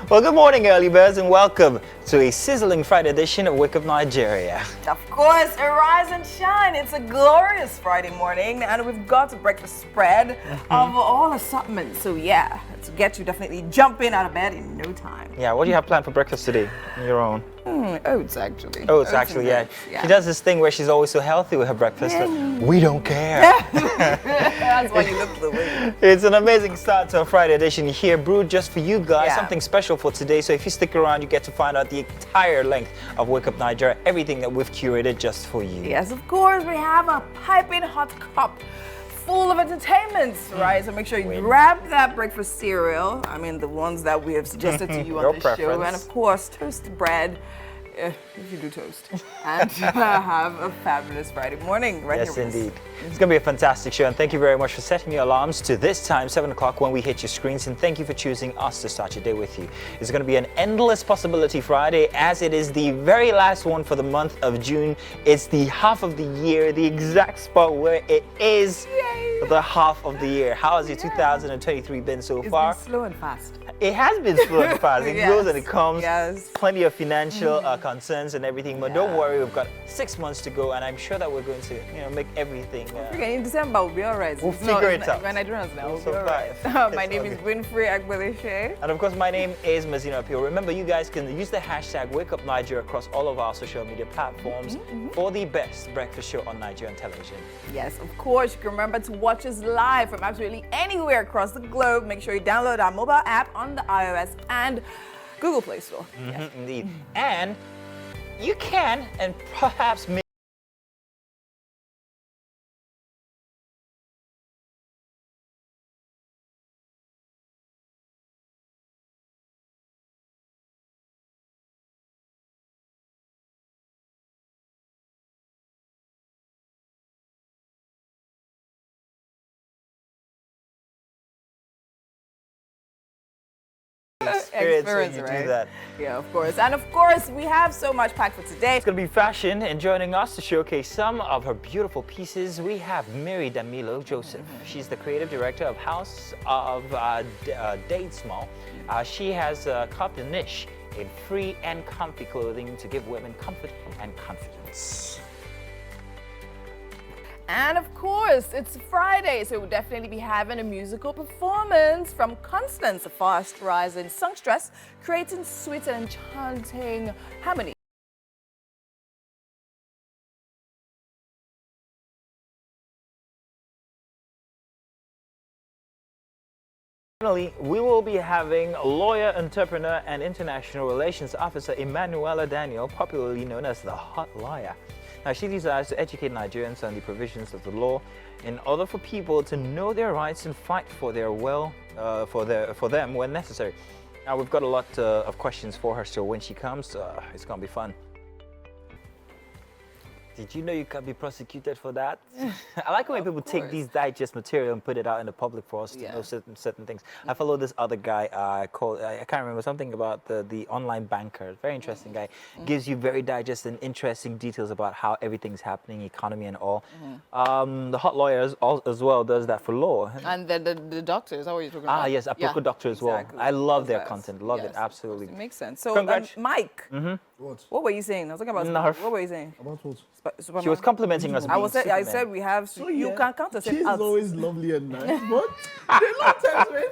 Well, good morning, early birds, and welcome to a sizzling Friday edition of Wake Up Nigeria. Of course, arise and shine. It's a glorious Friday morning, and we've got a breakfast spread of all assortments. So yeah, to get you definitely jumping out of bed in no time. Yeah, what do you have planned for breakfast today on your own? Oats, actually. Oats, actually, yeah. She does this thing where she's always so healthy with her breakfast. We don't care. That's why you look the way. It's an amazing start to a Friday edition here, brewed just for you guys. Yeah. Something special for today. So if you stick around, you get to find out the entire length of Wake Up Nigeria, everything that we've curated just for you. Yes, of course, we have a piping hot cup full of entertainments, right? So make sure you grab that breakfast cereal. I mean, the ones that we have suggested to you on the show. And of course, toasted bread, if you do toast. And have a fabulous Friday morning. Right Yes, here with us. indeed. It's going to be a fantastic show. And thank you very much for setting your alarms to this time, 7 o'clock, when we hit your screens. And thank you for choosing us to start your day with you. It's going to be an endless possibility Friday, as it is the very last one for the month of June. It's the half of the year, the exact spot where it is the half of the year. How has your 2023 been so far? It's been slow and fast. It has been slow and fast. It goes and it comes. Yes. Plenty of financial concerns and everything. But don't worry, we've got 6 months to go, and I'm sure that we're going to, make everything. In December, we'll be all right. We'll figure it out. When Nigerians now, we'll be So all right. fine. My name is Winfrey Agbelishe. And of course, my name is Mazina Apio. Remember, you guys can use the hashtag #WakeUpNigeria across all of our social media platforms for the best breakfast show on Nigerian television. Yes, of course. You can remember to watch us live from absolutely anywhere across the globe. Make sure you download our mobile app on the iOS and Google Play Store. Yes. Indeed. And you can, and perhaps experience when you do that. Yeah, of course. And of course, we have so much packed for today. It's going to be fashion, and joining us to showcase some of her beautiful pieces, we have Mary Damilo Joseph. She's the creative director of House of Dade Small. She has carved a niche in free and comfy clothing to give women comfort and confidence. And of course, it's Friday, so we'll definitely be having a musical performance from Constance, a fast-rising songstress, creating sweet and enchanting harmony. Finally, we will be having lawyer, entrepreneur, and international relations officer Emmanuel Daniel, popularly known as the Hot Lawyer. Now, she desires to educate Nigerians on the provisions of the law in order for people to know their rights and fight for their for them when necessary. Now, we've got a lot of questions for her, so when she comes, it's going to be fun. Did you know you can be prosecuted for that? I like when people take these digest material and put it out in the public for us to know certain things. I follow this other guy called, I can't remember, something about the online banker. Very interesting guy. Gives you very digest and interesting details about how everything's happening, economy and all. The Hot Lawyer as well does that for law. And the doctor, is that what you're talking about? Ah, yes, Aproko Doctor as well. I love their content. Love it, absolutely. It makes sense. So, Mike, what were you saying? I was talking about Narf. What were you saying? About what? She was complimenting us. I said we have. You can count yourself Cheese out. is always lovely and nice, but there are a lot of times when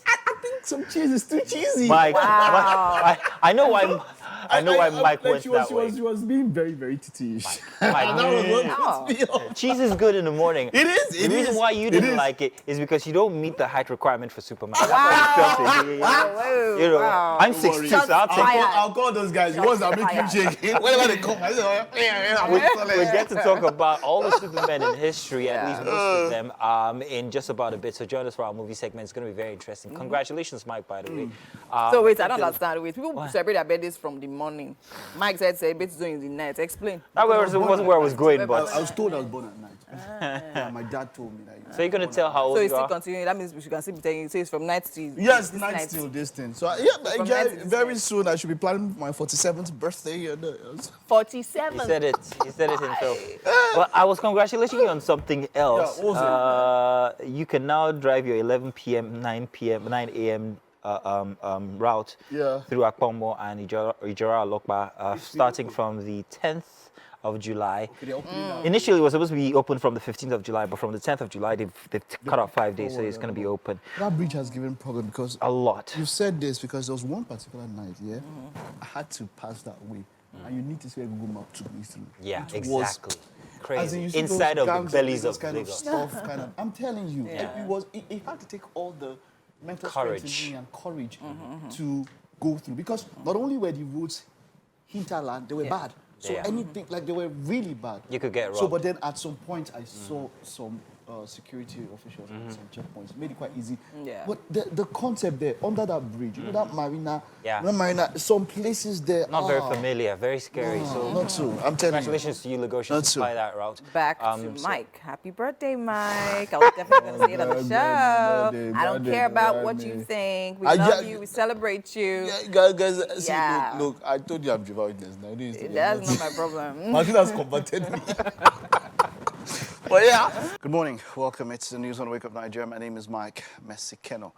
I think some cheese is too cheesy. Mike, Wow. I know why. I know why Mike went that way. She was being very, very titty-ish. Mike, And that was what pissed me off. cheese is good in the morning. It is. The reason why you didn't like it is because you don't meet the height requirement for Superman. That's Wow. why you Wow. I'm 6'2", so I'll take it. I'll call those guys. The ones that make you shaking. Whenever they come, I say, We get to talk about all the Supermen in history, at least most of them, in just about a bit. So join us for our movie segment. It's going to be very interesting. Congratulations, Mike, by the way. So wait, I don't understand. Wait, people celebrate their birthdays from the morning. Mike said celebrate doing in the night. Explain. That wasn't where I was going, but I was told I was born at night. Yeah, my dad told me that. so you're going to tell how old So you it's still are? continuing. That means we can still be telling you. So it's from night to Yes, this night till this thing. So from night to this very night. soon I should be planning my 47th birthday. 47. He said it. He said it himself. But I was congratulating you on something else. Yeah, what was You can now drive your 11 p.m., 9 a.m. route Yeah. through Akpomo and Ijora Lokba, starting from the 10th of July. Okay, they're opening now. Initially, it was supposed to be open from the 15th of July, but from the 10th of July, they've cut off 5 days, so it's going to be open. That bridge has given problem because A lot. you said this because there was one particular night, yeah, I had to pass that way, and you need to see a Google map took me through. Yeah, It was- exactly. As Crazy. in, you see Inside those of the gangs bellies those of kind Lagos. of stuff. I'm telling you, Yeah. it had to take all the mental Courage. strength in me and courage to go through because not only were the roads hinterland, they were bad. So Yeah. anything like they were really bad. You could get So, robbed. but then at some point, I saw some security officials at some checkpoints. Made it quite easy. Yeah. But the concept there under that bridge, you know that marina. Yeah. That marina. Some places there. Not very familiar, very scary. No, So not so. I'm telling you. congratulations to you, Lagosians, Not to so. fly that route. Back to so- Mike. Happy birthday, Mike. I was definitely going to say it on the show. Birthday, I don't birthday, care about what birthday. you think. We I- love yeah, you. We celebrate you. Yeah, guys, see, Yeah. look, I told you I'm Jehovah's Witness now. That's not my problem. Martina's converted me. But yeah. Good morning. Welcome. It's the news on Wake Up Nigeria. My name is Mike Messikeno.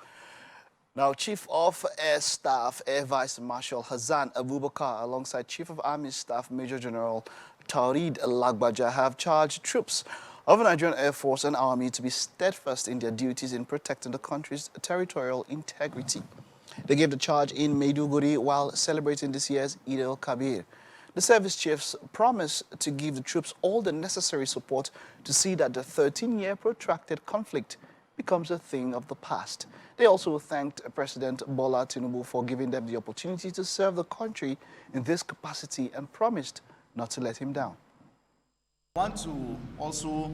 Now, Chief of Air Staff, Air Vice Marshal Hassan Abubakar, alongside Chief of Army Staff Major General Taurid Lagbaja, have charged troops of the Nigerian Air Force and Army to be steadfast in their duties in protecting the country's territorial integrity. They gave the charge in Maiduguri while celebrating this year's Eid al-Kabir. The service chiefs promised to give the troops all the necessary support to see that the 13-year protracted conflict becomes a thing of the past. They also thanked President Bola Tinubu for giving them the opportunity to serve the country in this capacity and promised not to let him down. I want to also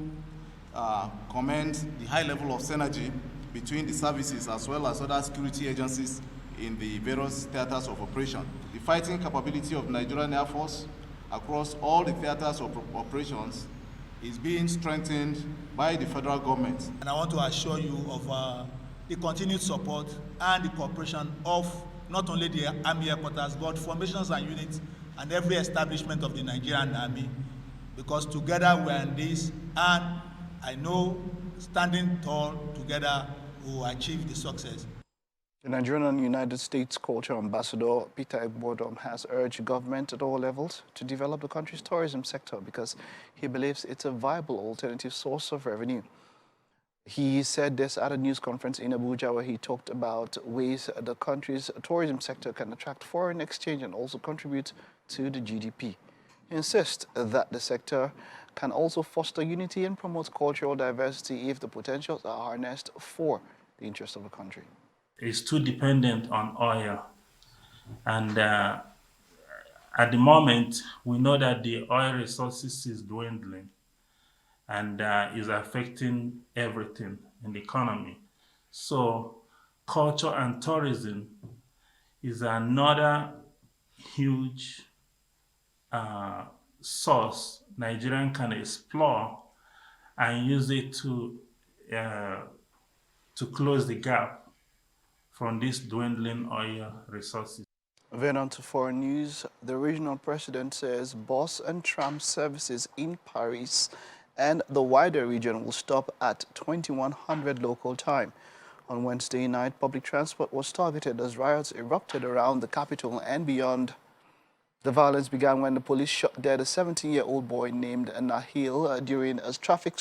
commend the high level of synergy between the services as well as other security agencies in the various theaters of operation. The fighting capability of Nigerian Air Force across all the theaters of operations is being strengthened by the federal government. And I want to assure you of the continued support and the cooperation of not only the Army headquarters, but formations and units and every establishment of the Nigerian Army, because together we are in this, and I know standing tall together we will achieve the success. The Nigerian and United States Culture Ambassador Peter Egbodom has urged government at all levels to develop the country's tourism sector because he believes it's a viable alternative source of revenue. He said this at a news conference in Abuja where he talked about ways the country's tourism sector can attract foreign exchange and also contribute to the GDP. He insists that the sector can also foster unity and promote cultural diversity if the potentials are harnessed for the interest of the country. Is too dependent on oil. And at the moment, we know that the oil resources is dwindling and is affecting everything in the economy. So culture and tourism is another huge source Nigerian can explore and use it to close the gap from these dwindling oil resources. Then on to foreign news, the regional president says bus and tram services in Paris and the wider region will stop at 2100 local time. On Wednesday night, public transport was targeted as riots erupted around the capital and beyond. The violence began when the police shot dead a 17-year-old boy named Nahil during a traffic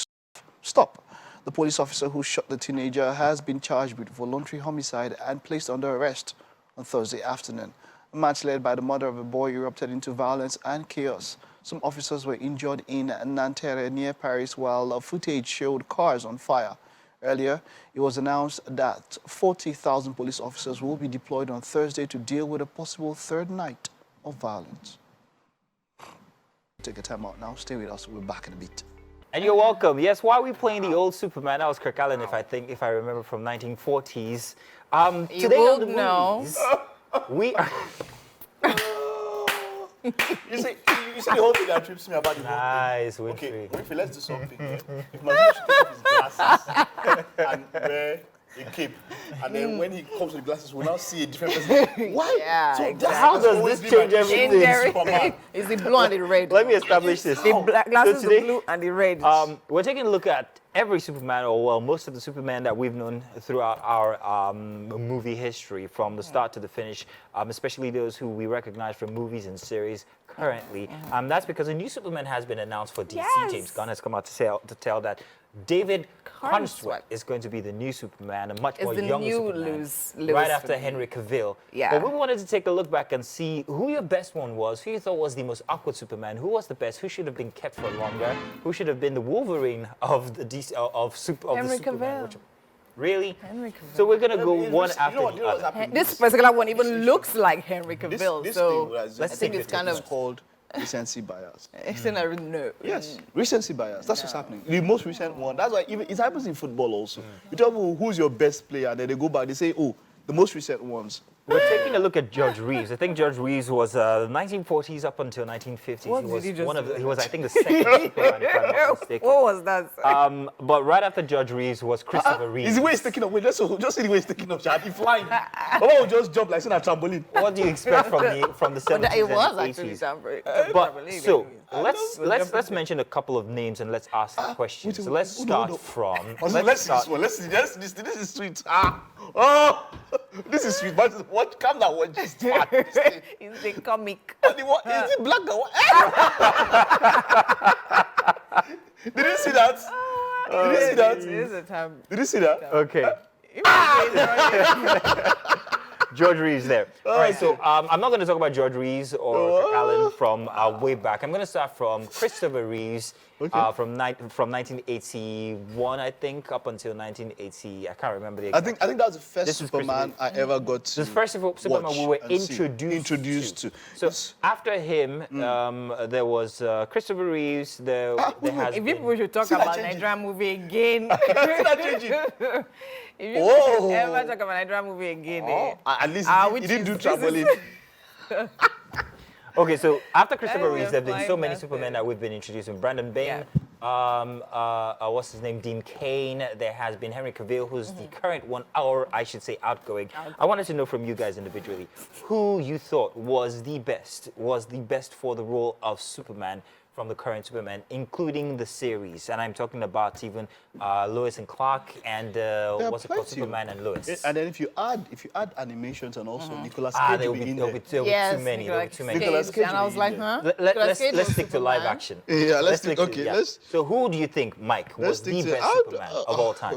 stop. The police officer who shot the teenager has been charged with voluntary homicide and placed under arrest on Thursday afternoon. A match led by the mother of a boy erupted into violence and chaos. Some officers were injured in Nanterre near Paris while footage showed cars on fire. Earlier, it was announced that 40,000 police officers will be deployed on Thursday to deal with a possible third night of violence. Take a time out now. Stay with us. We're back in a bit. And you're welcome. Yes, why are we playing the old Superman? That was Kirk Allen, if I remember, from 1940s. You Today on would the know. movies, we are... You see the whole thing that trips me about the Nice, whole thing. Winfrey. Okay, Winfrey, let's do something. Yeah? If my husband should take off his glasses and wear a cape, and then when he comes with the glasses, we'll now see a different person. Why? Yeah, so exactly. How does always this be my change issue everything? with Superman. It's the blue and the red. Let me establish this. The black glasses, So today, the blue and the red. we're taking a look at every Superman, or well, most of the Superman that we've known throughout our movie history, from the start to the finish, especially those who we recognize from movies and series currently. That's because a new Superman has been announced for DC. Yes. James Gunn has come out to tell that David Cornsweet is going to be the new Superman, a much more younger Superman, right after Henry Cavill. Yeah. But we wanted to take a look back and see who your best one was, who you thought was the most awkward Superman, who was the best, who should have been kept for longer, who should have been the Wolverine of the DC, of Henry the Superman. Cavill. Really? Henry Cavill. So we're going to go one after the other. This particular one even looks like Henry Cavill, This so thing was- I think it's kind of called recency bias. it's in a no. Yes, recency bias. That's what's happening. The most recent one. That's why even it happens in football also. You tell people who's your best player, and then they go back. They say, oh, the most recent ones. We're taking a look at George Reeves. I think George Reeves was 1940s up until 1950s. What he did was he just one of the, say? he was, I think, the second Superman, if I'm not mistaken. What was that? But right after George Reeves was Christopher Reeves. Is the way he's taking up? Wait, just see the way he's taking up. Shall I be flying? Baba will just jump like saying a trampoline. What do you expect from the 70s But it was and actually 80s? Tambourine. But so let's mention a couple of names and let's ask questions. So let's start from. Let's see this one. Let's see this. This is sweet. Oh, this is sweet. But what? Calm down. What? Just fat. It's a comic. Is it black or what? Did you see that? Did you see that? It is a time. Did you see that? Okay. George Reeves there. All right, so I'm not going to talk about George Reeves or Kirk Allen from way back. I'm going to start from Christopher Reeves from 1981, I think, up until 1980. I can't remember the exact. I think that was the first This is Superman I ever got to. The first Superman we were introduced to. So Yes. after him, there was Christopher Reeves. There has If been, people should talk See that about changing? Nigerian movie again. See that changing? If you Whoa. ever talk about Nigerian movie again, At least he which didn't do is- this is- trampoline. Okay, so after Christopher Anyway, Reeves, there have been so fine, many that's Supermen it. that we've been introducing. Brandon Bain, what's his name? Dean Cain. There has been Henry Cavill, who's the current one, or I should say outgoing. I wanted to know from you guys individually, who you thought was the best for the role of Superman from the current Superman, including the series. And I'm talking about even Lois and Clark and what's it called, plenty. Superman and Lois. And then if you add animations and also Nicolas Ah, Cage there will will be in be there. Yes, too many. There will be too many. Nicolas Cage and I will was be like, in huh? Let's stick to live action. Yeah, let's stick think. Okay, yeah. let's. So who do you think, Mike, was the best Superman of all time?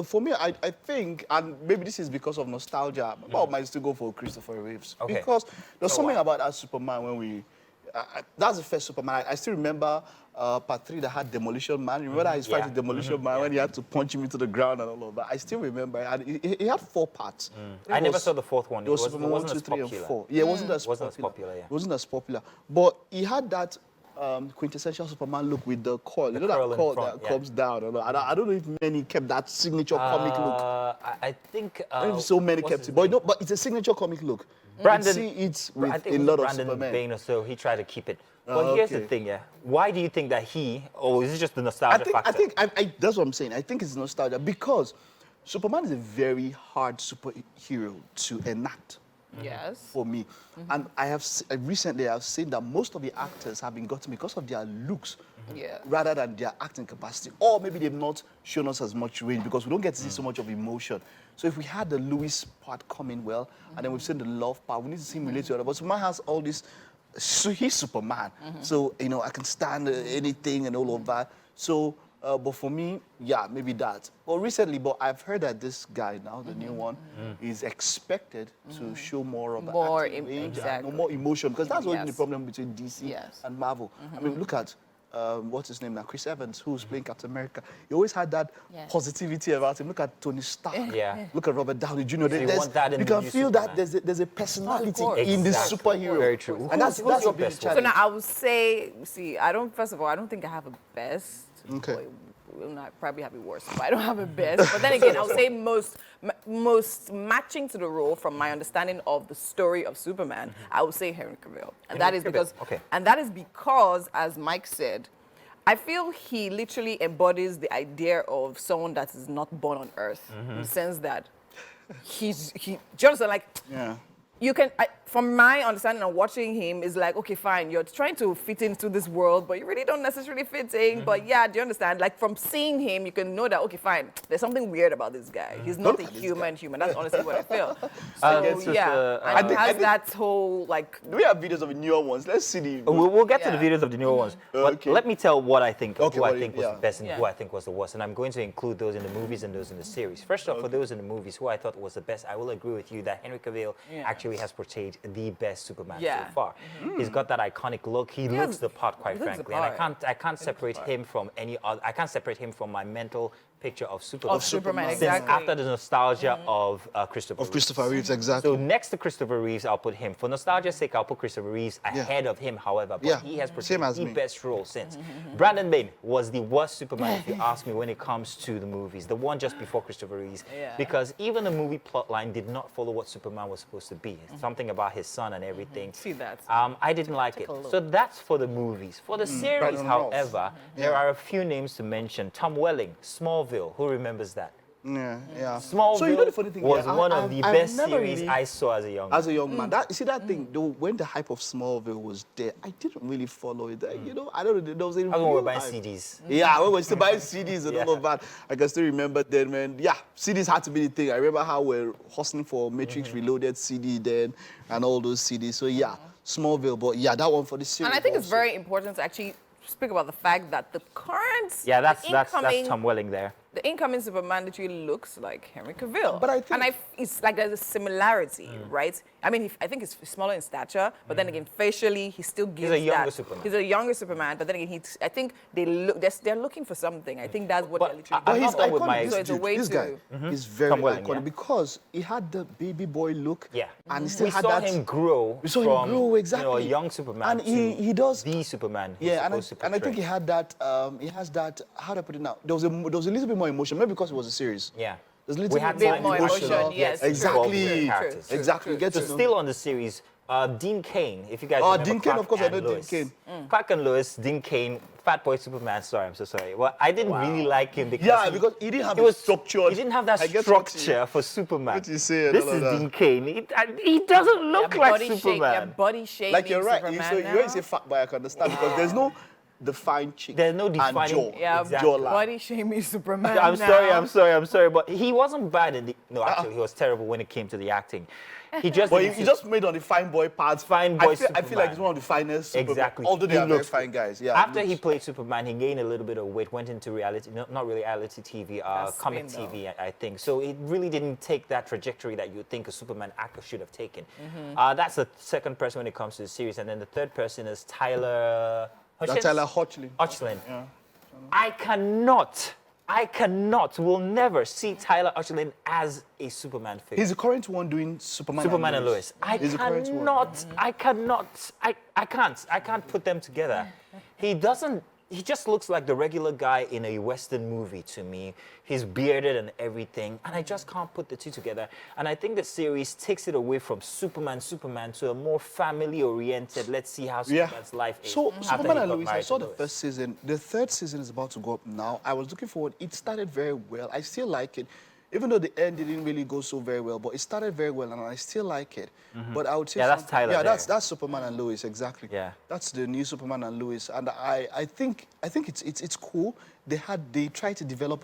For me, I think, and maybe this is because of nostalgia, but I might still go for Christopher Reeves. Okay. Because there's So something why? about that Superman when we. That's the first Superman. I still remember part 3 that had Demolition Man. Remember that his fight with Demolition Man when he had to punch him into the ground and all of that. I still remember. And he had 4 parts. I never saw the fourth one. There was Superman 1, 2, wasn't 3, as and popular. 4. Yeah, it wasn't as Wasn't as popular. popular, yeah. It wasn't as popular. But he had that quintessential Superman look with the coil. You know curl that in coil front, that yeah. comes down. I don't know if many kept that signature comic look. I think. I don't know if so many what's kept his it. But, name? no, but it's a signature comic look. Brandon- You see it I with think a it was lot of Brandon Superman. Bain or so. He tried to keep it. But here's the okay. thing, yeah. Why do you think that or is it just the nostalgia factor? That's what I'm saying. I think it's nostalgia because Superman is a very hard superhero to enact. Yes. For me, and recently I've seen that most of the actors have been gotten because of their looks, Yeah. rather than their acting capacity, or maybe they've not shown us as much range because we don't get to see so much of emotion. So if we had the Lewis part coming well, and then we've seen the love part, we need to see him relate to other. But Superman has all this. So he's Superman, so I can stand anything and all of that. So. But for me, yeah, maybe that. But recently, I've heard that this guy now, the new one, is expected to show more of the More acting range and exactly. more emotion, because that's always Yes. the problem between DC Yes. and Marvel. I mean, look at what's his name now, Chris Evans, who's playing Captain America. He always had that Yes. positivity about him. Look at Tony Stark. Yeah. Look at Robert Downey Jr. you There's- want that in you the can new feel Superman. that there's a personality course. in this Exactly. superhero. Very true. And that's Who's your a big best one? So challenge. now I would say, first of all, I don't think I have a best. Okay. Well, I probably have a worse, but I don't have a best. But then again, I would say most matching to the role from my understanding of the story of Superman, I would say Henry Cavill. And that is Cavill, because, okay. and that is because, as Mike said, I feel he literally embodies the idea of someone that is not born on Earth, in the sense that do you understand? Like, Yeah. you can, from my understanding of watching him, is like, okay, fine, you're trying to fit into this world, but you really don't necessarily fit in. But yeah, do you understand? Like from seeing him, you can know that, okay, fine, there's something weird about this guy. He's not a human. That's honestly what I feel. So yeah, and he has that whole like. Do we have videos of the newer ones? Let's see the. We'll get to the videos of the newer ones. But let me tell what I think, Okay, who I think was the best and Yeah. who I think was the worst. And I'm going to include those in the movies and those in the series. First off, for those in the movies, who I thought was the best, I will agree with you that Henry Cavill actually has portrayed the best Superman so far. He's got that iconic look. He looks the part, quite frankly. And I can't separate him from any other. I can't separate him from my mental picture of Superman. Of Superman, Since exactly. after the nostalgia of Christopher Reeve. Christopher Reeves, exactly. So next to Christopher Reeves, I'll put him. For nostalgia's sake, I'll put Christopher Reeves ahead of him, however. But he has portrayed the best role since. Brandon Bain was the worst Superman, if you ask me, when it comes to the movies. The one just before Christopher Reeves. Because even the movie plotline did not follow what Superman was supposed to be. Something about his son and everything. See that. I didn't like it. So that's for the movies. For the series, however, there are a few names to mention. Tom Welling, Smallville. Who remembers that? Yeah. Smallville So you know the funny thing, was yeah, one of the I've best never series really- I saw as a young As a young man, You see that thing, though, when the hype of Smallville was there, I didn't really follow it. You know, I don't know, there was a I when we were real buying hype. CDs. Yeah, when we were still buying CDs and all of that. I can still remember then when, CDs had to be the thing. I remember how we're hustling for Matrix Reloaded CD then and all those CDs. So yeah, Smallville, but yeah, that one for the series. And I think it's also. very important to actually speak about the fact that the current, Yeah, that's incoming, Tom Welling there. the incoming Superman literally looks like Henry Cavill. But I think- it's like there's a similarity, right? I mean, I think he's smaller in stature, but then again, facially, he still gives a younger that. Superman. He's a younger Superman, but then again, I think they're looking for something. I think that's what they're literally I'm doing. not done with my- So it's a way this to. guy is very Tom Welling, iconic because he had the baby boy look. Yeah. And he still We had saw that. him grow. We saw from, him grow, exactly. You know, a young Superman And he to does. the Superman. he's Yeah, supposed to and I think portray. he had that. He has that. How do I put it now? There was a little bit more emotion, maybe because it was a series. Yeah. There's a little We had bit time more to emotion, develop yes, the exactly. involved characters. True. Exactly. Get So to know. still on the series, Dean Cain, if you guys Oh, remember Dean Cain, Clark of course I and know Dean Lois. Cain. Clark and Lois, Dean Cain, Fat Boy Superman. Sorry, I'm so sorry. Well, I didn't really like him because Yeah, because he didn't have he the was structure. He didn't have that I get what you- structure for Superman. what you say and This all of is that. Dean Cain. He doesn't look like body Superman. body shape. Like you're right. Superman So you now. always say fat boy, I can understand because there's no defined cheek. There's no and defining- jaw. Yeah, Exactly. Jawline. body shaming Superman. I'm now. sorry, but he wasn't bad in the. No, actually, he was terrible when it came to the acting. He just. But didn't he fit- just made on the fine boy parts. Fine boy I feel like Superman. he's one of the finest. Superman. Exactly. Although they He are very looks fine guys. Yeah. After he looks- played Superman, he gained a little bit of weight, went into reality, not really reality TV, That's comic Swindle. TV, I think. So it really didn't take that trajectory that you think a Superman actor should have taken. That's the second person when it comes to the series. And then the third person is Tyler That's Hoechlin. Tyler Hoechlin. Hoechlin. I will never see Tyler Hoechlin as a Superman figure. He's the current one doing Superman. Superman and Lois. He's the current one. I can't put them together. He just looks like the regular guy in a Western movie to me. He's bearded and everything, and I just can't put the two together. And I think the series takes it away from Superman to a more family-oriented, let's see how Superman's life is. So after Superman he and got Lois, I married saw to the Lois. first season. The third season is about to go up now. I was looking forward. It started very well. I still like it. Even though the end didn't really go so very well, but it started very well, and I still like it. But I would say, Yeah, that's something- Tyler Yeah, there. that's Superman and Lois, exactly. Yeah. That's the new Superman and Lois, and I think it's cool. They tried to develop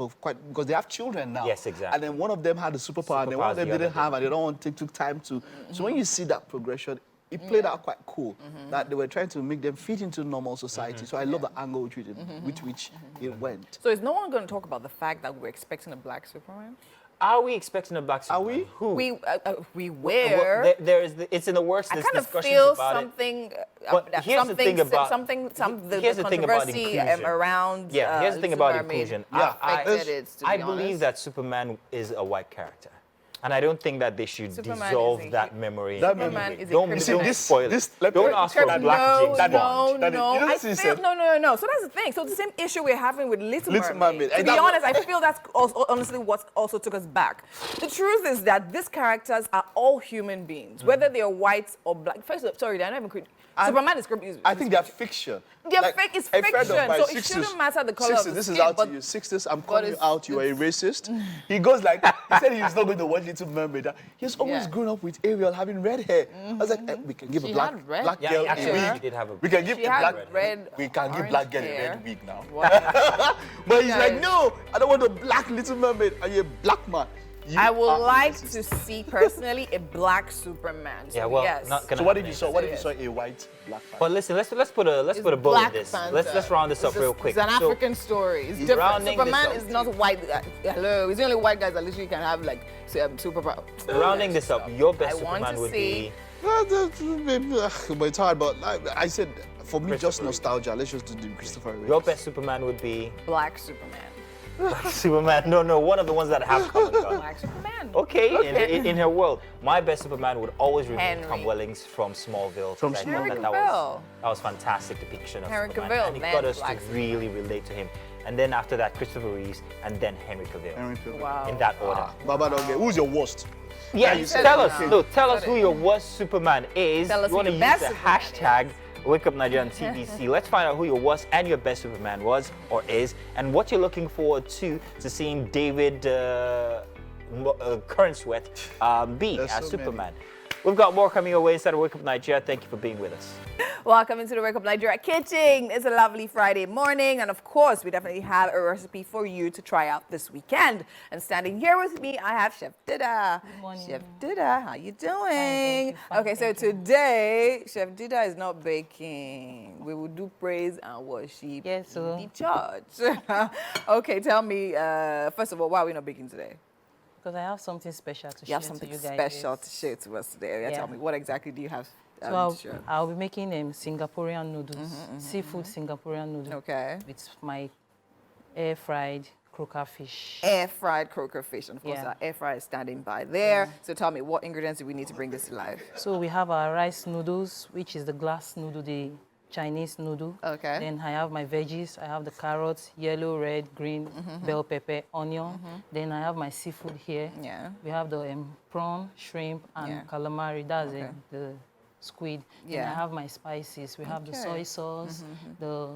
because they have children now. Yes, exactly. And then one of them had the superpower, and then one of Superpowers them the didn't other have, and they don't want to take time to. So when you see that progression. It played out quite cool. That they were trying to make them fit into normal society. So I love the angle with which it went. So is no one going to talk about the fact that we're expecting a black Superman? Are we expecting a black Superman? we? Who? We Well, were. it's in the works. I There's kind of discussions feel about it. something. But that here's the something, thing about- the here's the thing about controversy inclusion. around. Yeah, here's the thing about Superman inclusion. affected it, to I be believe honest. that Superman is a white character. And I don't think that they should Superman dissolve is a- that memory. That Superman memory. is a Don't, criminal. don't spoil it. let me- Don't ask for a black James Bond. No. You know I this is feel it. no. So that's the thing. So the same issue we're having with Little Little Mermaid. Mermaid. To And be that's honest, I feel that's also, honestly what also took us back. The truth is that these characters are all human beings, whether they are white or black. First, sorry, they're not even created. Superman is. I think they're fiction. They're fake. It's a friend of fiction, mine, so it shouldn't matter the colour of the This is skin, out but- to you. 60s, I'm calling you it's- out. You are a racist. He goes like, he said he's not going to watch Little Mermaid. He's always Yeah. grown up with Ariel having red hair. I was like, we can give She a black had red? black Yeah, girl actually, a she wig. did have a. We can give She a had black red, we can give orange black girl a hair. red wig now. Wow. But he's Guys. like, no, I don't want a black Little Mermaid. Are you a black man? You I would are like racist. to see personally a black Superman. So Yeah, well, yes. not gonna So what if happen. you saw? What if you saw a white black man? But listen, let's put a It's bow in Black this. Panther. Let's round this up real quick. It's an So, African story. It's different. rounding this Superman up. is not white. Hello, it's the only white guys that literally can have like superpower. rounding this up, your best I want Superman to would see- be But it's hard. But like I said, for me, just Christopher nostalgia. Let's just do Christopher Reeve. your best Superman would be Black Superman. Superman. No, one of the ones that have come and gone. Black Superman. Okay, in her world, my best Superman would always remain Henry. Tom Wellings from Smallville. From I thought Henry that Cavill. was fantastic depiction of Henry Superman, Cavill, and it man, got us Black to really relate to him. And then after that, Christopher Reeves, and then Henry Cavill. Henry Cavill. Wow. In that order. Baba don't get. Who's your worst? Yeah, you said tell it us. now. No, tell us Said who it. your worst Superman is. Tell us you want who to your use best the Superman hashtag Wake Up Nigeria on TBC. Let's find out who your worst and your best Superman was or is, and what you're looking forward to seeing David Current Sweat be There's as so many. Superman. We've got more coming your way inside of Wake Up Nigeria. Thank you for being with us. Welcome into the Wake Up Nigeria kitchen. It's a lovely Friday morning, and of course, we definitely have a recipe for you to try out this weekend. And standing here with me, I have Chef Dida. Good morning. Chef Dida, how you doing? thank you, fine, Okay, so thank you. today, Chef Dida is not baking. We will do praise and worship. Yes, sir. in the church. Okay, tell me, first of all, why are we not baking today? Because I have something special to You share have to something you guys. special yes. to share to us today. Yeah, Yeah. tell me, what exactly do you have So to share? I'll be making Singaporean noodles, seafood Singaporean noodles Okay. with my air-fried croaker fish. Air fried croaker fish. And of course, Yeah. our air fryer is standing by there. So tell me, what ingredients do we need to bring this to life? So we have our rice noodles, which is the glass noodle, the Chinese noodle. Okay. Then I have my veggies. I have the carrots, yellow, red, green, bell pepper, onion. Then I have my seafood here. Yeah. We have the prawn, shrimp, and Yeah. calamari. That's Okay. the squid. Yeah. Then I have my spices. We have the soy Okay. sauce, the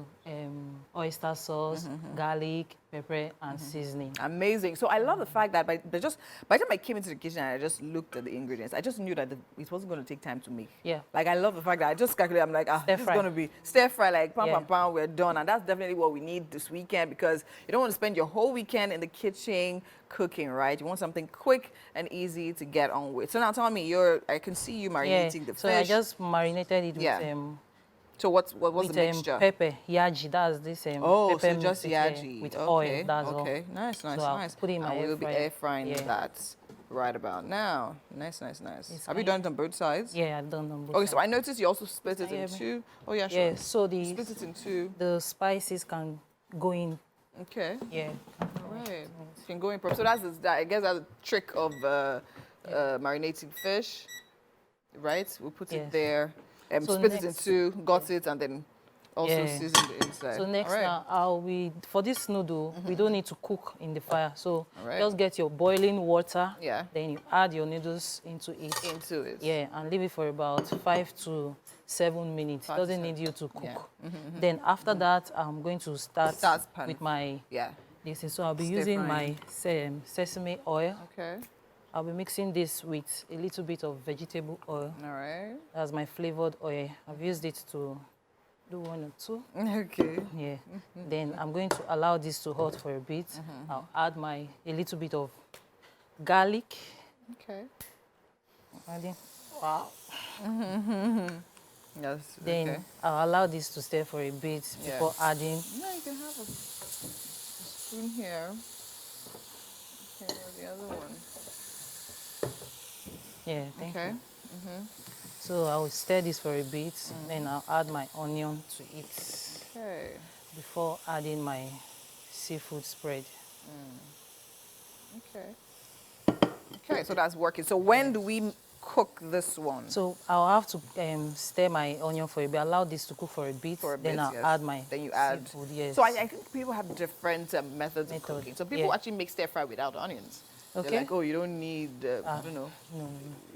oyster sauce, garlic, pepper, and seasoning. Amazing. So I love the fact that by the time I came into the kitchen and I just looked at the ingredients, I just knew that it wasn't going to take time to make. Yeah. Like, I love the fact that I just calculated, I'm like, Stir this is fry. going to be stir fry, like, pam, Yeah. pam, pam, we're done. And that's definitely what we need this weekend, because you don't want to spend your whole weekend in the kitchen cooking, right? You want something quick and easy to get on with. So now tell me, I can see you marinating the So fish. I just marinated it with Yeah. So what was with the mixture? pepper, yaji. That's this Oh, pepper so just mix, yeah, yaji. with okay. oil. That's all. Okay, nice, nice, So I'll nice. put it in my and air we'll be fryer. air frying Yeah. that right about now. Nice, nice, nice. It's Have you kind done it on both sides? Yeah, I've done them both. Okay, so I noticed you also split it Can you in hear me? two. Oh yeah, sure. Yeah, so Split it in two. the spices can go in. Okay. Yeah. All right. You can go in. So I guess that's the trick of marinating fish, right? We'll put it Yes. there. So Split it in next- two. Got it, and then also Yeah. season the inside. So next All right. now, for this noodle, we don't need to cook in the fire. So Alright. just get your boiling water. Yeah. Then you add your noodles into it. Into it. Yeah, and leave it for about 5 to 7 minutes. 5 to Doesn't 7. need you to cook. Yeah. Then after that, I'm going to start pan. with my Yeah. this. So I'll be Stir using frying. my sesame oil. Okay. I'll be mixing this with a little bit of vegetable oil. All right. That's my flavored oil. I've used it to do 1 or 2. Okay. Yeah. Then I'm going to allow this to hot for a bit. I'll add a little bit of garlic. Okay. Adding. Wow. Yes. Then okay. I'll allow this to stir for a bit Yeah. before adding. No, you can have a spoon here. Okay, where's the other one? Yeah, thank Okay. you. So I will stir this for a bit. Then I'll add my onion to it Okay. before adding my seafood spread. Okay. Okay, so that's working. So when do we cook this one? So I'll have to stir my onion for a bit. Allow this to cook for a bit. For a then bit, I'll yes. add my Then you add. seafood. Yes. So I think people have different methods of Method, cooking. So people yeah. actually make stir fry without onions. Okay. They're like, oh, you don't need, I don't know. No,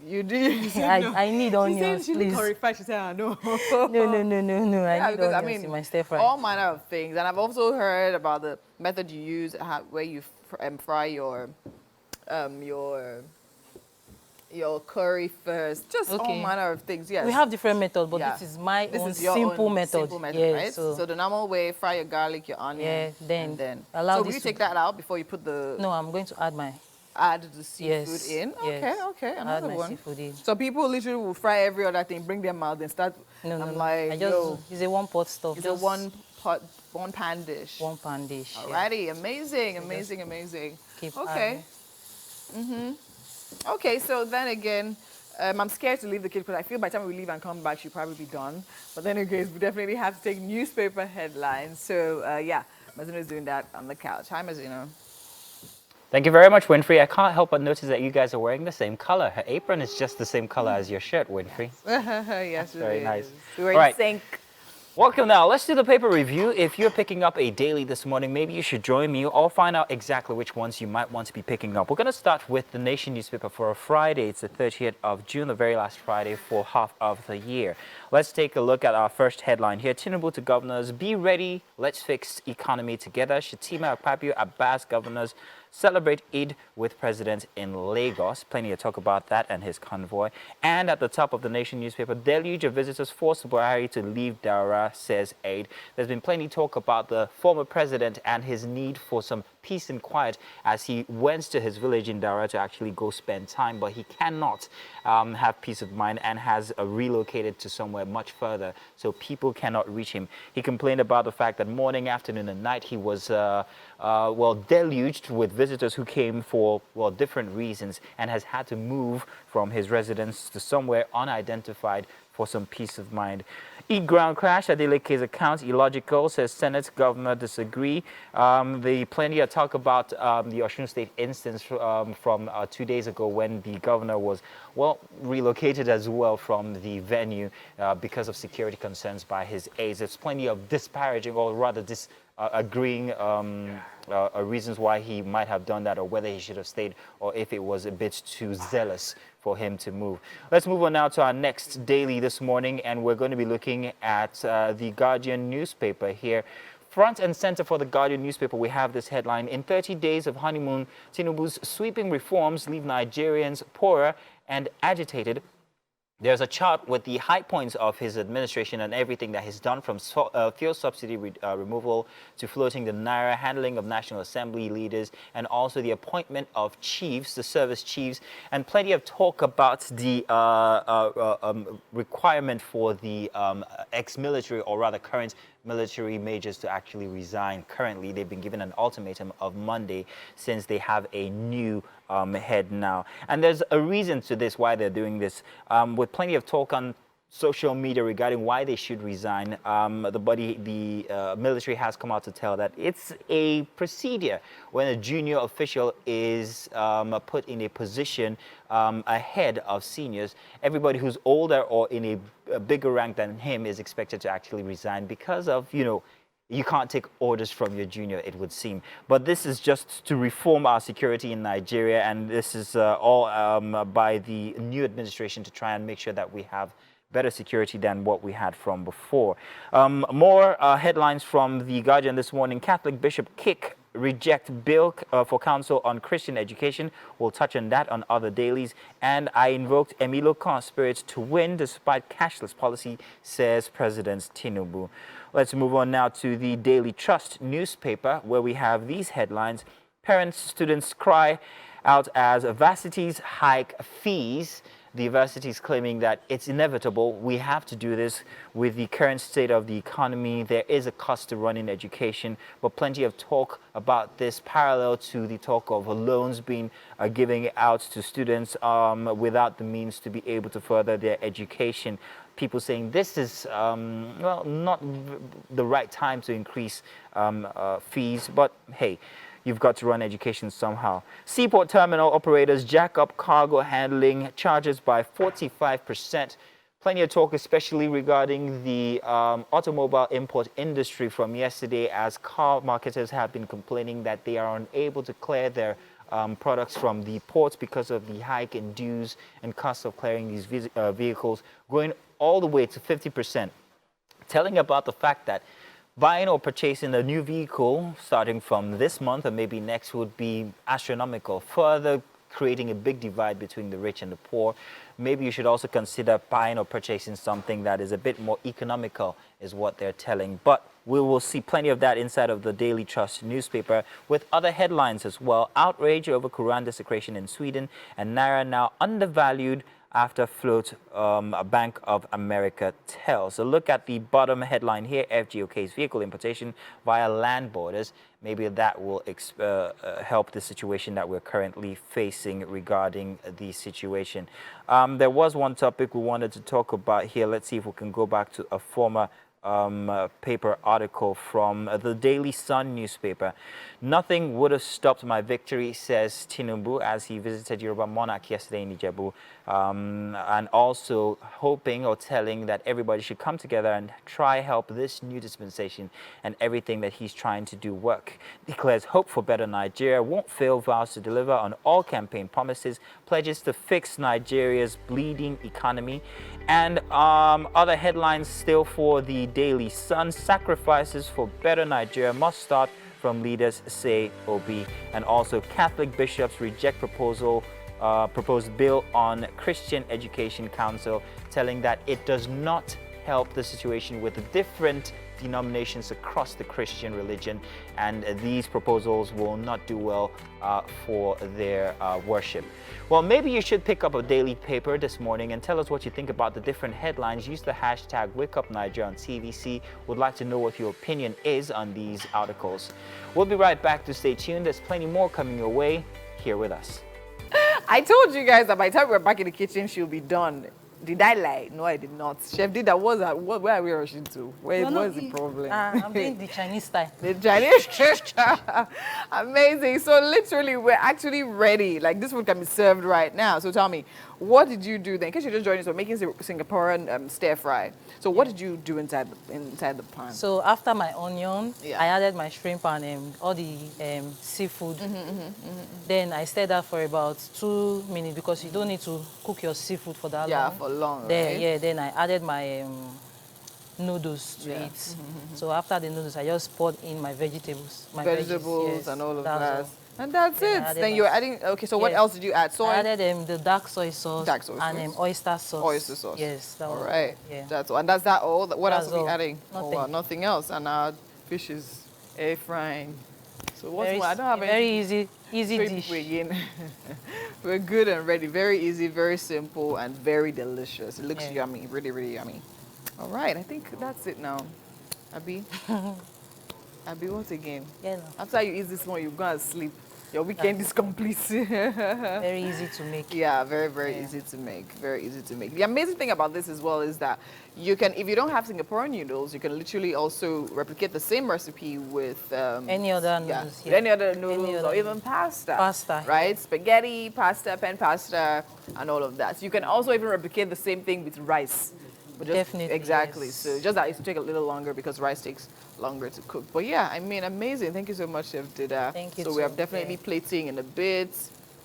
You do. You said no. I need onions, she said she please. horrified. She said, I know. No. I Yeah, need because, onions in my stir fry. all manner of things. And I've also heard about the method you use where you fry your your curry first. Just all manner of things, yes. We have different methods, but this is my own simple method. Simple method, yeah, right? So the normal way, fry your garlic, your onion, and then allow so this will you take that out before you put the... No, I'm going to add the seafood in? Okay, another one. Seafood in. So people literally will fry every other thing, bring them out, and start... No. Like, it's a one-pot stuff. It's a one-pan dish. One-pan dish, Alrighty, amazing. Keep okay. Okay, so then again, I'm scared to leave the kid because I feel by the time we leave and come back, she'll probably be done. But then again, we definitely have to take newspaper headlines. So yeah, Mazuno is doing that on the couch. Hi, Mazuno. Thank you very much, Winfrey. I can't help but notice that you guys are wearing the same color. Her apron is just the same color as your shirt, Winfrey. Yes, very nice. We were in sync. Welcome now. Let's do the paper review. If you're picking up a daily this morning, maybe you should join me or find out exactly which ones you might want to be picking up. We're going to start with the Nation newspaper for a Friday. It's the 30th of June, the very last Friday for half of the year. Let's take a look at our first headline here. Tinubu to governors, be ready, let's fix economy together. Shatima Akpabio, Abbas governors celebrate Eid with president in Lagos. Plenty of talk about that and his convoy. And at the top of the Nation newspaper, deluge of visitors forced Buhari to leave Daura, says aide. There's been plenty of talk about the former president and his need for some peace and quiet as he went to his village in Daura to actually go spend time, but he cannot have peace of mind and has relocated to somewhere much further, so people cannot reach him. He complained about the fact that morning, afternoon, and night he was deluged with visitors who came for different reasons and has had to move from his residence to somewhere unidentified for some peace of mind. E-ground crash, Adeleke's account illogical, says Senate governor disagree. The plenty of talk about the Osun State instance from 2 days ago when the governor was, relocated as well from the venue because of security concerns by his aides. There's plenty of disparaging, or rather agreeing reasons why he might have done that, or whether he should have stayed, or if it was a bit too zealous for him to move. Let's move on now to our next daily this morning, and we're going to be looking at the Guardian newspaper here. Front and center for the Guardian newspaper, we have this headline: in 30 days of honeymoon, Tinubu's sweeping reforms leave Nigerians poorer and agitated. There's a chart with the high points of his administration and everything that he's done, from fuel subsidy removal to floating the naira, handling of National Assembly leaders, and also the appointment of chiefs, the service chiefs, and plenty of talk about the requirement for the ex-military, or rather current military majors, to actually resign. Currently, they've been given an ultimatum of Monday since they have a new head now. And there's a reason to this, why they're doing this, with plenty of talk on social media regarding why they should resign. The military has come out to tell that it's a procedure when a junior official is put in a position ahead of seniors. Everybody who's older or in a bigger rank than him is expected to actually resign because of, you can't take orders from your junior, it would seem. But this is just to reform our security in Nigeria, and this is all by the new administration to try and make sure that we have better security than what we had from before. More headlines from The Guardian this morning. Catholic Bishop Kick reject bill for council on Christian education. We'll touch on that on other dailies. And I invoked Emilio Khan's spirit to win despite cashless policy, says President Tinubu. Let's move on now to the Daily Trust newspaper, where we have these headlines. Parents, students cry out as varsities hike fees. The university is claiming that it's inevitable. We have to do this with the current state of the economy. There is a cost to running education, but plenty of talk about this parallel to the talk of loans being given out to students without the means to be able to further their education. People saying this is, not the right time to increase fees, but hey, you've got to run education somehow. Seaport terminal operators jack up cargo handling charges by 45%. Plenty of talk, especially regarding the automobile import industry from yesterday, as car marketers have been complaining that they are unable to clear their products from the ports because of the hike in dues and cost of clearing these vehicles, going all the way to 50%. Telling about the fact that buying or purchasing a new vehicle starting from this month or maybe next would be astronomical, further creating a big divide between the rich and the poor. Maybe you should also consider buying or purchasing something that is a bit more economical, is what they're telling. But we will see plenty of that inside of the Daily Trust newspaper with other headlines as well. Outrage over Quran desecration in Sweden, and Naira now undervalued after float, Bank of America tells. So look at the bottom headline here, FGOK's vehicle importation via land borders. Maybe that will help the situation that we're currently facing regarding the situation. There was one topic we wanted to talk about here. Let's see if we can go back to a former paper article from the Daily Sun newspaper. Nothing would have stopped my victory, says Tinubu as he visited Yoruba monarch yesterday in Ijebu, and also hoping or telling that everybody should come together and try help this new dispensation and everything that he's trying to do work. Declares hope for better Nigeria, won't fail, vows to deliver on all campaign promises, pledges to fix Nigeria's bleeding economy. And other headlines still for the Daily Sun. Sacrifices for better Nigeria must start from leaders, say Obi. And also Catholic bishops reject proposed bill on Christian Education Council, telling that it does not help the situation with the different denominations across the Christian religion, and these proposals will not do well for their worship. Well, maybe you should pick up a daily paper this morning and tell us what you think about the different headlines. Use the hashtag WakeUpNiger on TVC. Would like to know what your opinion is on these articles. We'll be right back, to stay tuned. There's plenty more coming your way. Here with us. I told you guys that by the time we're back in the kitchen, she'll be done. Did I lie? No, I did not. Chef did that. Where are we rushing to? What's the problem? I'm doing the Chinese style. The Chinese. Amazing. So literally, we're actually ready. Like, this food can be served right now. So tell me, what did you do then? In case you just joined us, we're making Singaporean stir fry. So what did you do inside the pan? So after my onion, I added my shrimp and all the seafood. Then I stayed there for about 2 minutes because you don't need to cook your seafood for that long. Yeah, for long, then, right? Yeah, then I added my noodles to it. So after the noodles, I just poured in my vegetables. My vegetables veggies, yes, and all of that's that. all. And that's it. Then you're adding, okay, so what else did you add? Soy? I added the dark soy sauce, and sauce. Oyster sauce. Oyster sauce. Yes. That all was, right. Yeah. That's all. And that's that all? What that's else are we all. adding? Nothing. Oh, wow, nothing else. And our fish is air frying. So what's more? I don't have very easy dish. Again. We're good and ready. Very easy, very simple, and very delicious. It looks yummy. Really, really yummy. All right. I think that's it now. Abby? Abby, what again? Yeah, no. After you eat this one, you're going to sleep. Your weekend is complete. Very easy to make. Yeah, very, very easy to make. Very easy to make. The amazing thing about this as well is that you can, if you don't have Singaporean noodles, you can literally also replicate the same recipe with any other noodles. Yeah. Any other noodles or even pasta. Pasta. Right? Spaghetti, pasta, pan pasta, and all of that. So you can also even replicate the same thing with rice. But just, definitely. Exactly. Yes. So just that it will take a little longer because rice takes longer to cook. But yeah, I mean, amazing. Thank you so much, Chef Dida. Thank you. So we have definitely plating in a bit,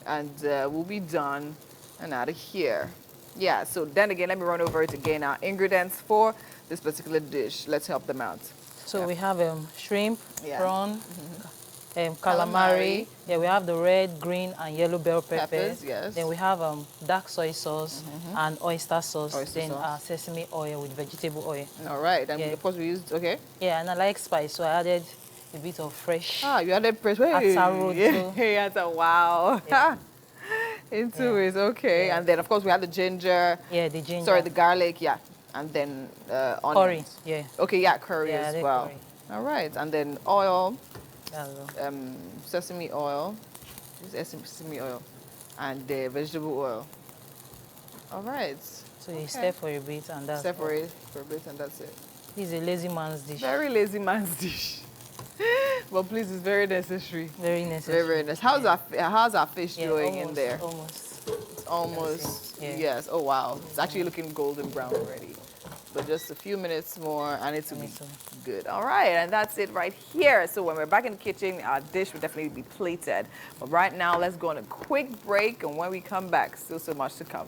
and we'll be done and out of here. Yeah. So then again, let me run over it again. Our ingredients for this particular dish. Let's help them out. So we have shrimp, prawn, calamari. Calamari. Yeah, we have the red, green, and yellow bell pepper. Peppers, yes. Then we have dark soy sauce and oyster sauce. Oyster then sauce. sesame oil with vegetable oil. All right. And of course we used, okay. Yeah, and I like spice, so I added a bit of fresh. Ah, you added fresh. Hey, Ataro, yeah, hey, wow. Yeah. Into it, okay. Yeah. And then of course we have the ginger. Yeah, the ginger. Sorry, the garlic, yeah. And then onions. Curry, yeah. Okay, yeah, curry Yeah, as well. curry. All right, and then oil, That's sesame oil, sesame oil, and vegetable oil. All right. So you stir for a bit and that's Separate for a bit and that's it. This is a lazy man's dish. Very lazy man's dish. But please, it's very necessary. Very necessary. Very, very necessary. How's our fish doing in there? Almost. Yes. Oh, wow. It's actually looking golden brown already. But just a few minutes more and it will be good. All right, and that's it right here. So when we're back in the kitchen, our dish will definitely be plated. But right now, let's go on a quick break, and when we come back, still so much to come.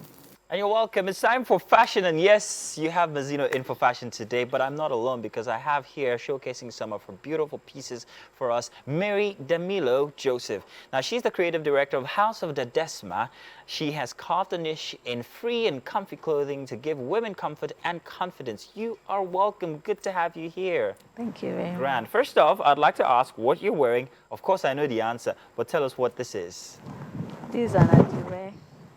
And you're welcome. It's time for fashion. And yes, you have Mazzino in for fashion today, but I'm not alone because I have here showcasing some of her beautiful pieces for us, Mary Damilo Joseph. Now, she's the creative director of House of Desma. She has carved a niche in free and comfy clothing to give women comfort and confidence. You are welcome. Good to have you here. Thank you very much. Grand. First off, I'd like to ask what you're wearing. Of course, I know the answer, but tell us what this is. This is an Adire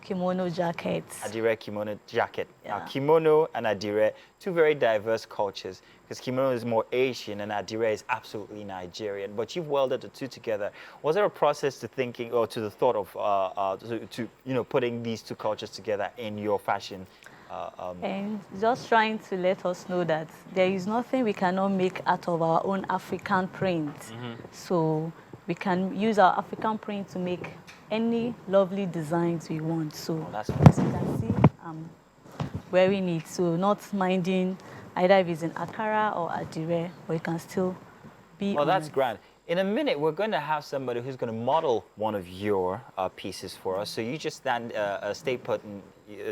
kimono jacket. Adire kimono jacket. Yeah. Now, kimono and Adire, two very diverse cultures, because kimono is more Asian and Adire is absolutely Nigerian. But you've welded the two together. Was there a process to thinking or to the thought of putting these two cultures together in your fashion? And just trying to let us know that there is nothing we cannot make out of our own African print. So we can use our African print to make any lovely designs we want. So that's as you can see, I'm wearing it. So not minding either if it's in Akara or Adire, but it can still be. Well, that's grand. In a minute, we're going to have somebody who's going to model one of your pieces for us. So you just stay put and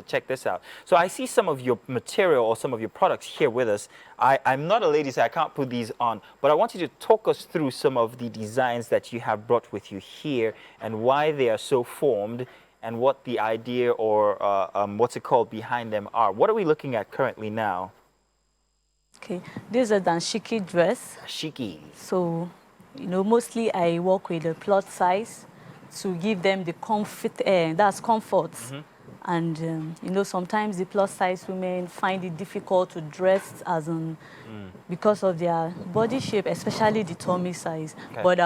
check this out. So I see some of your material or some of your products here with us. I'm not a lady, so I can't put these on. But I want you to talk us through some of the designs that you have brought with you here and why they are so formed and what the idea or what's it called behind them are. What are we looking at currently now? Okay, this is a danshiki dress. Shiki. So, mostly I work with the plot size to give them the comfort, that's comfort. And, sometimes the plus size women find it difficult to dress as in, because of their body shape, especially the tummy size. Okay. But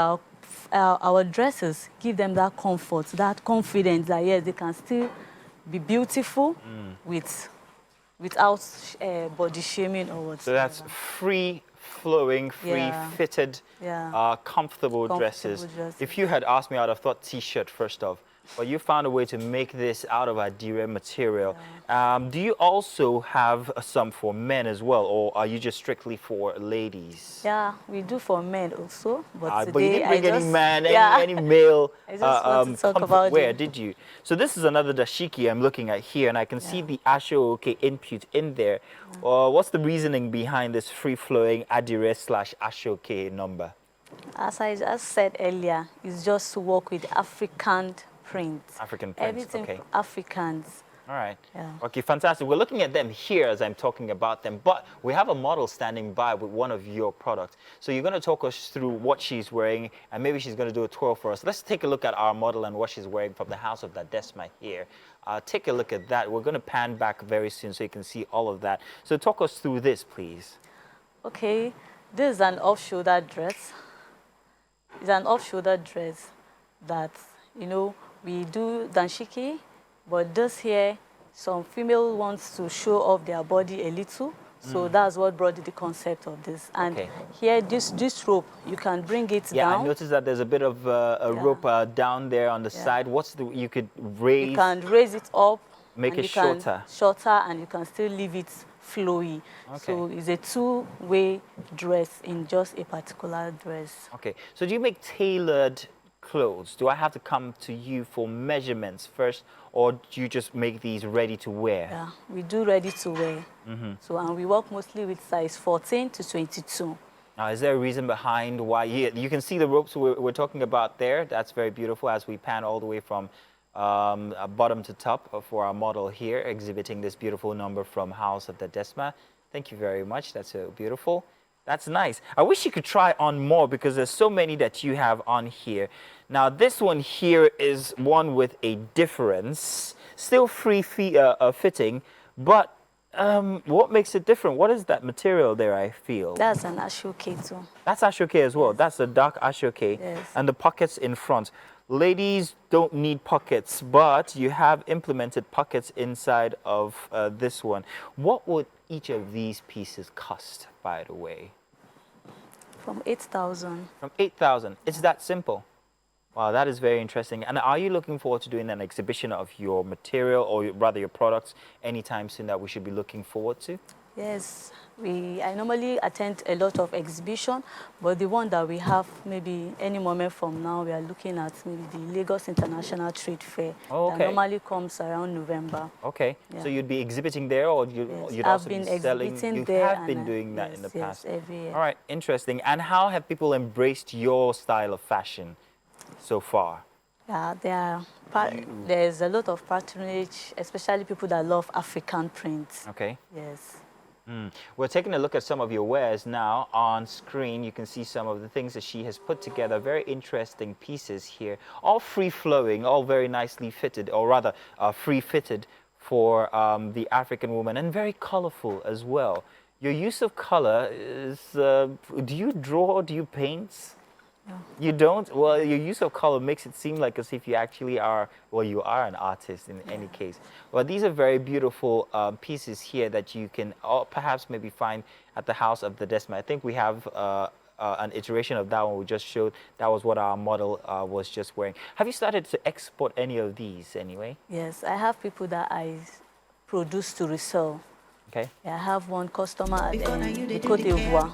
our dresses give them that comfort, that confidence that, yes, they can still be beautiful without body shaming or whatsoever. So that's free-flowing, free-fitted, comfortable dresses. If you had asked me, I'd have thought T-shirt first off. But you found a way to make this out of Adire material. Do you also have some for men as well, or are you just strictly for ladies? Yeah, we do for men also. But you didn't bring any man, any male comfort wear, did you? So this is another dashiki I'm looking at here, and I can see the Ashoke input in there. What's the reasoning behind this free-flowing Adire / Ashoke number? As I just said earlier, it's just to work with African print. African prints, everything okay. Africans. All right. Yeah. Okay, fantastic. We're looking at them here as I'm talking about them, but we have a model standing by with one of your products. So you're going to talk us through what she's wearing, and maybe she's going to do a twirl for us. Let's take a look at our model and what she's wearing from the House of Desma here. Take a look at that. We're going to pan back very soon so you can see all of that. So talk us through this, please. Okay, this is an off-shoulder dress. It's an off-shoulder dress that, we do danshiki, but this here, some female wants to show off their body a little. So that's what brought the concept of this. And here, this rope, you can bring it down. Yeah, I noticed that there's a bit of a rope down there on the side. You could raise? You can raise it up. Make it shorter. Shorter, and you can still leave it flowy. Okay. So it's a two-way dress in just a particular dress. Okay. So do you make tailored clothes? Do I have to come to you for measurements first, or do you just make these ready to wear? Yeah, we do ready to wear. So, and we work mostly with size 14 to 22. Now, is there a reason behind why you can see the ropes we're talking about there? That's very beautiful as we pan all the way from bottom to top for our model here, exhibiting this beautiful number from House of Desma. Thank you very much. That's so beautiful. That's nice. I wish you could try on more because there's so many that you have on here. Now, this one here is one with a difference. Still fitting, but what makes it different? What is that material there, I feel? That's an ashoke too. That's ashoke as well. That's a dark ashoke. Yes. And the pockets in front. Ladies don't need pockets, but you have implemented pockets inside of this one. What would each of these pieces cost, by the way? From 8,000. From 8,000. It's that simple. Wow, that is very interesting. And are you looking forward to doing an exhibition of your material, or rather your products, anytime soon that we should be looking forward to? Yes, I normally attend a lot of exhibition, but the one that we have maybe any moment from now, we are looking at maybe the Lagos International Trade Fair that normally comes around November. Okay, Yeah. so you'd be exhibiting there, or you'd also be selling? You have been doing that in the past. Yes, every year. All right, interesting. And how have people embraced your style of fashion so far? Yeah, there's a lot of patronage, especially people that love African prints. Okay. Yes. We're taking a look at some of your wares now on screen. You can see some of the things that she has put together. Very interesting pieces here, all free-flowing, all very nicely fitted, or rather free-fitted for the African woman, and very colorful as well. Your use of color is, do you draw, do you paint? No. You don't? Well, your use of color makes it seem like as if you actually are, well, you are an artist in any case. Well, these are very beautiful pieces here that you can perhaps maybe find at the house of the Desma. I think we have an iteration of that one we just showed. That was what our model was just wearing. Have you started to export any of these anyway? Yes, I have people that I produce to resell. Okay. Yeah, I have one customer at the Cote d'Ivoire.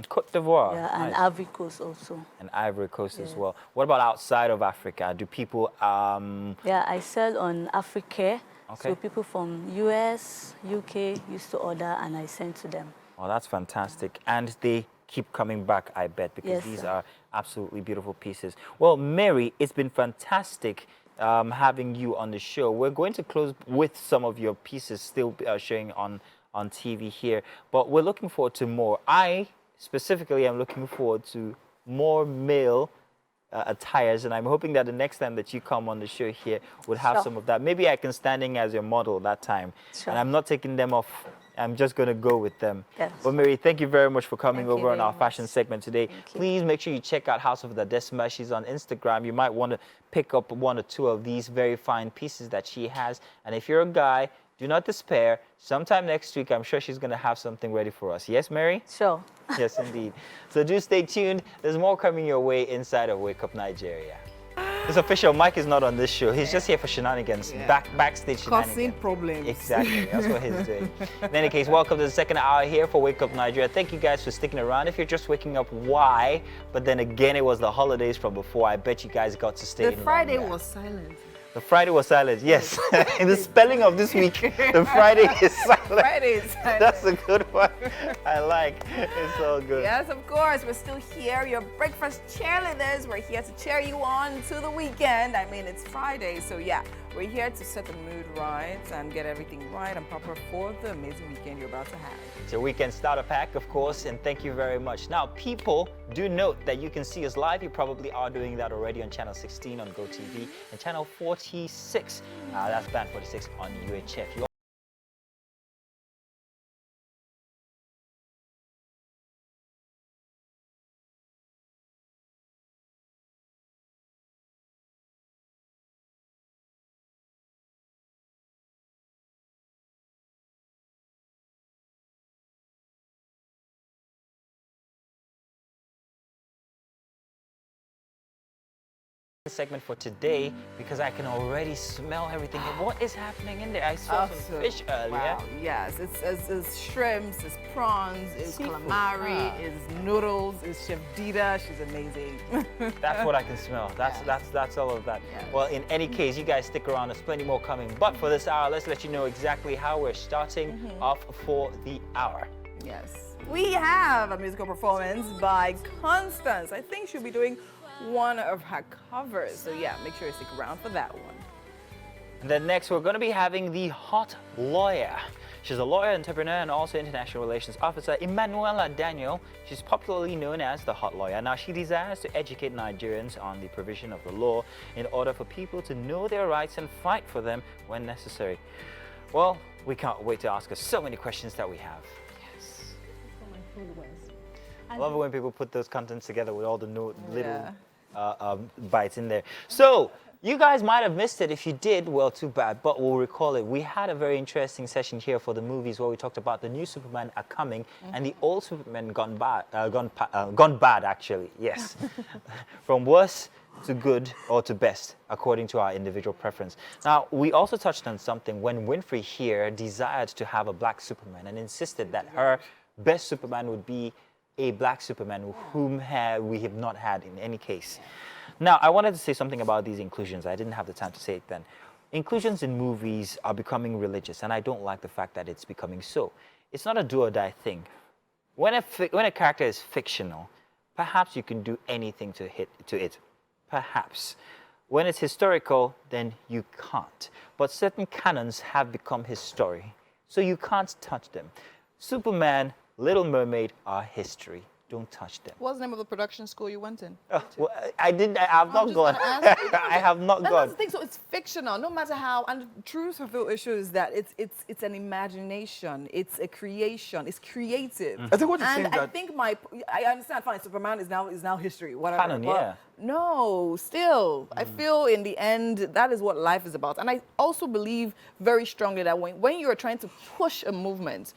Cote d'Ivoire. Yeah, and nice. Ivory Coast also. And Ivory Coast as well. What about outside of Africa? Do people... Yeah, I sell on Africa. Okay. So people from US, UK used to order and I send to them. Well, that's fantastic. And they keep coming back, I bet, because these sir. are absolutely beautiful pieces. Well, Mary, it's been fantastic having you on the show. We're going to close with some of your pieces still showing on TV here, but we're looking forward to more. Specifically, I'm looking forward to more male attires, and I'm hoping that the next time that you come on the show here would have some of that. Maybe I can stand in as your model that time. Sure. And I'm not taking them off. I'm just going to go with them. Yes. Well, Mary, thank you very much for coming Thank over you on our very fashion much. segment today. Please make sure you check out House of the Desma. She's on Instagram. You might want to pick up one or two of these very fine pieces that she has. And if you're a guy, do not despair. Sometime next week, I'm sure she's going to have something ready for us. Yes, Mary? Sure. Yes, indeed. So do stay tuned. There's more coming your way inside of Wake Up Nigeria. It's official. Mike is not on this show. He's just here for shenanigans, backstage shenanigans. Causing problems. Exactly. That's what he's doing. In any case, welcome to the second hour here for Wake Up Nigeria. Thank you guys for sticking around. If you're just waking up, why? But then again, it was the holidays from before. I bet you guys got to stay in The Friday longer. was silent. The Friday was silent, yes. In the spelling of this week, the Friday is silent. Friday is silent. That's a good one. I like. It's all good. Yes, of course. We're still here. Your breakfast cheerleaders. We're here to cheer you on to the weekend. I mean, it's Friday, so yeah. We're here to set the mood right and get everything right and proper for the amazing weekend you're about to have. It's your weekend starter pack, of course, and thank you very much. Now, people, do note that you can see us live. You probably are doing that already on channel 16 on GOTV and channel 46. That's band 46 on UHF. You segment for today because I can already smell everything. What is happening in there? I saw some fish earlier. Wow, yes, it's shrimps, it's prawns, it's Seafood. calamari, it's noodles, it's Chef Dita. She's amazing. That's what I can smell. That's all of that. Yeah. Well, in any case, you guys stick around. There's plenty more coming. But for this hour, let's let you know exactly how we're starting off for the hour. Yes, we have a musical performance by Constance. I think she'll be doing one of her covers. So yeah, make sure you stick around for that one. And then next, we're going to be having the hot lawyer. She's a lawyer, entrepreneur, and also international relations officer, Emmanuel Daniel. She's popularly known as the hot lawyer. Now, she desires to educate Nigerians on the provision of the law in order for people to know their rights and fight for them when necessary. Well, we can't wait to ask her so many questions that we have. Yes. I love it when people put those contents together with all the little bites in there. So, you guys might have missed it. If you did, well, too bad, but we'll recall it. We had a very interesting session here for the movies where we talked about the new Superman are coming and the old Superman gone bad, actually, yes. From worse to good or to best, according to our individual preference. Now, we also touched on something when Winfrey here desired to have a black Superman and insisted that her best Superman would be a black Superman whom we have not had in any case. Now, I wanted to say something about these inclusions. I didn't have the time to say it then. Inclusions in movies are becoming religious, and I don't like the fact that it's becoming so. It's not a do or die thing. When a character is fictional, perhaps you can do anything to it. Perhaps. When it's historical, then you can't. But certain canons have become history, so you can't touch them. Superman, Little Mermaid are history. Don't touch them. What's the name of the production school you went in? Well, I have not gone. I have not gone. That's the thing. So it's fictional, no matter how. And the truth of the issue is that it's an imagination. It's a creation. It's creative. I think what you're saying and I think I understand. Fine, Superman is now history. Whatever. Canon, yeah. No, still, I feel in the end that is what life is about. And I also believe very strongly that when you are trying to push a movement,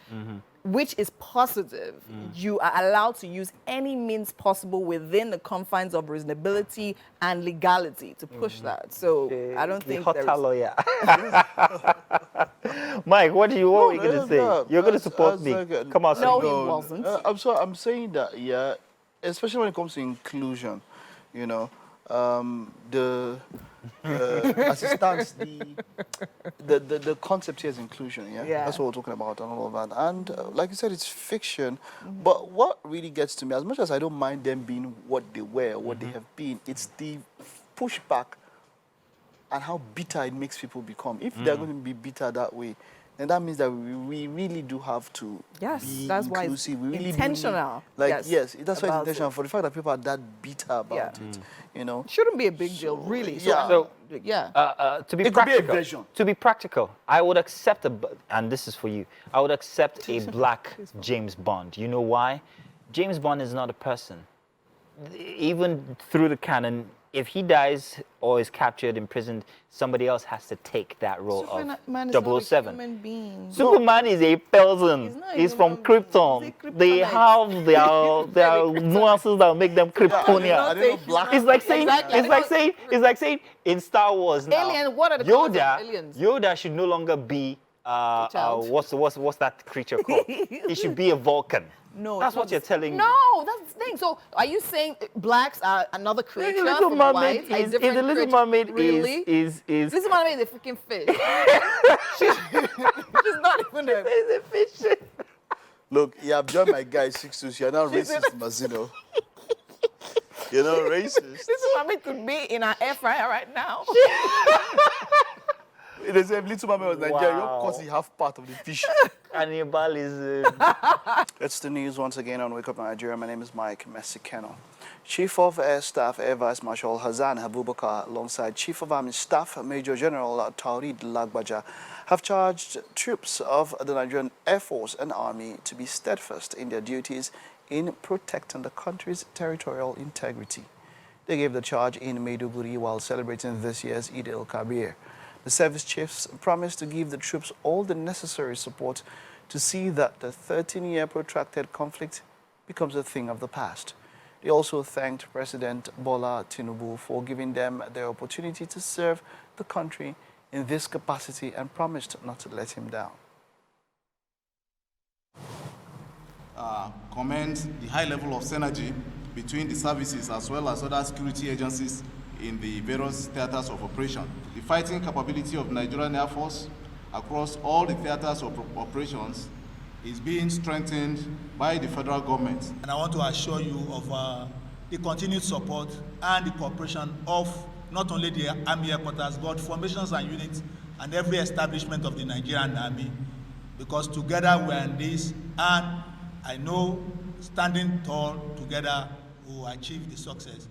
which is positive, you are allowed to use any means possible within the confines of reasonability and legality to push that. So I don't think there's... lawyer. Mike, what are you going to say? You're going to support me. Come on. No, he wasn't. I'm sorry. I'm saying that, yeah, especially when it comes to inclusion, you know, as it stands, the concept here is inclusion, yeah? That's what we're talking about and all of that. And like you said, it's fiction. But what really gets to me, as much as I don't mind them being what they were, what they have been, it's the pushback and how bitter it makes people become. If they're going to be bitter that way, then that means that we really do have to be that's inclusive. Why it's we really intentional. Yes, that's why it's intentional. For the fact that people are that bitter about it, you know. It shouldn't be a big deal, really. To be practical, I would accept and this is for you, I would accept a black James Bond. You know why? James Bond is not a person. Even through the canon, if he dies or is captured, imprisoned, somebody else has to take that role of 007. Superman is a person. He's from Krypton. They have their nuances that make them Kryptonian. It's like saying in Star Wars now, Alien, what are the aliens? Yoda should no longer be what's that creature called? He should be a Vulcan. No, that's what you're telling me. No, that's the thing. So, are you saying blacks are another creature? The Little Mermaid is the Little Mermaid really? is Little Mermaid is a freaking fish. She's not even a fish. Look, you have joined my guy 6'2", you're now racist, Mazino. You're not racist. Little Mermaid could be in our air fryer right now. They say Little Mermaid was Nigeria, because he half part of the fish. Cannibalism. It's the news once again on Wake Up Nigeria. My name is Mike Messikeno. Chief of Air Staff Air Vice Marshal Hassan Habubakar alongside Chief of Army Staff Major General Taurid Lagbaja have charged troops of the Nigerian Air Force and Army to be steadfast in their duties in protecting the country's territorial integrity. They gave the charge in Maiduguri while celebrating this year's Eid al-Kabir. The service chiefs promised to give the troops all the necessary support to see that the 13-year protracted conflict becomes a thing of the past. They also thanked President Bola Tinubu for giving them the opportunity to serve the country in this capacity and promised not to let him down. Commend the high level of synergy between the services as well as other security agencies in the various theaters of operation. The fighting capability of the Nigerian Air Force across all the theaters of operations is being strengthened by the federal government. And I want to assure you of the continued support and the cooperation of not only the Army headquarters, but formations and units and every establishment of the Nigerian Army, because together we are in this, and I know standing tall together we will achieve the success.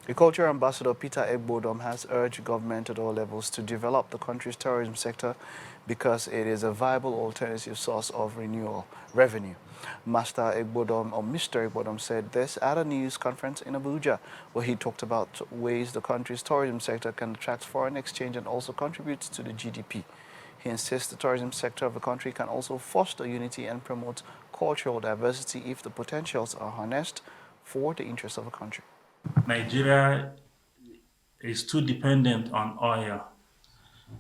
The Cultural Ambassador Peter Egbodom has urged government at all levels to develop the country's tourism sector because it is a viable alternative source of revenue. Mr. Egbodom said this at a news conference in Abuja, where he talked about ways the country's tourism sector can attract foreign exchange and also contribute to the GDP. He insists the tourism sector of the country can also foster unity and promote cultural diversity if the potentials are harnessed for the interests of the country. Nigeria is too dependent on oil.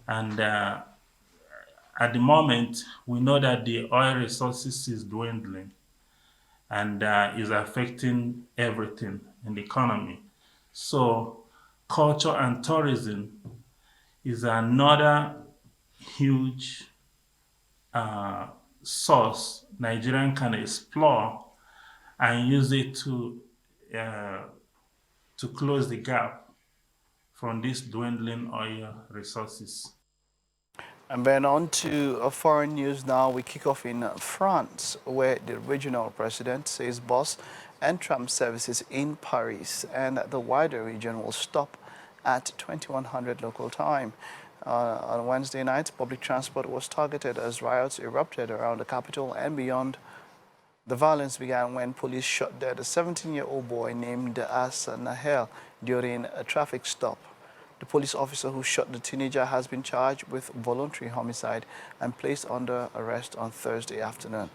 And at the moment, we know that the oil resources is dwindling and is affecting everything in the economy. So culture and tourism is another huge source Nigerian can explore and use it to close the gap from these dwindling oil resources. And then on to foreign news now. We kick off in France, where the regional president says bus and tram services in Paris and the wider region will stop at 2100 local time. On Wednesday night, public transport was targeted as riots erupted around the capital and beyond. The violence began when police shot dead a 17-year-old boy named Nahel during a traffic stop. The police officer who shot the teenager has been charged with voluntary homicide and placed under arrest on Thursday afternoon.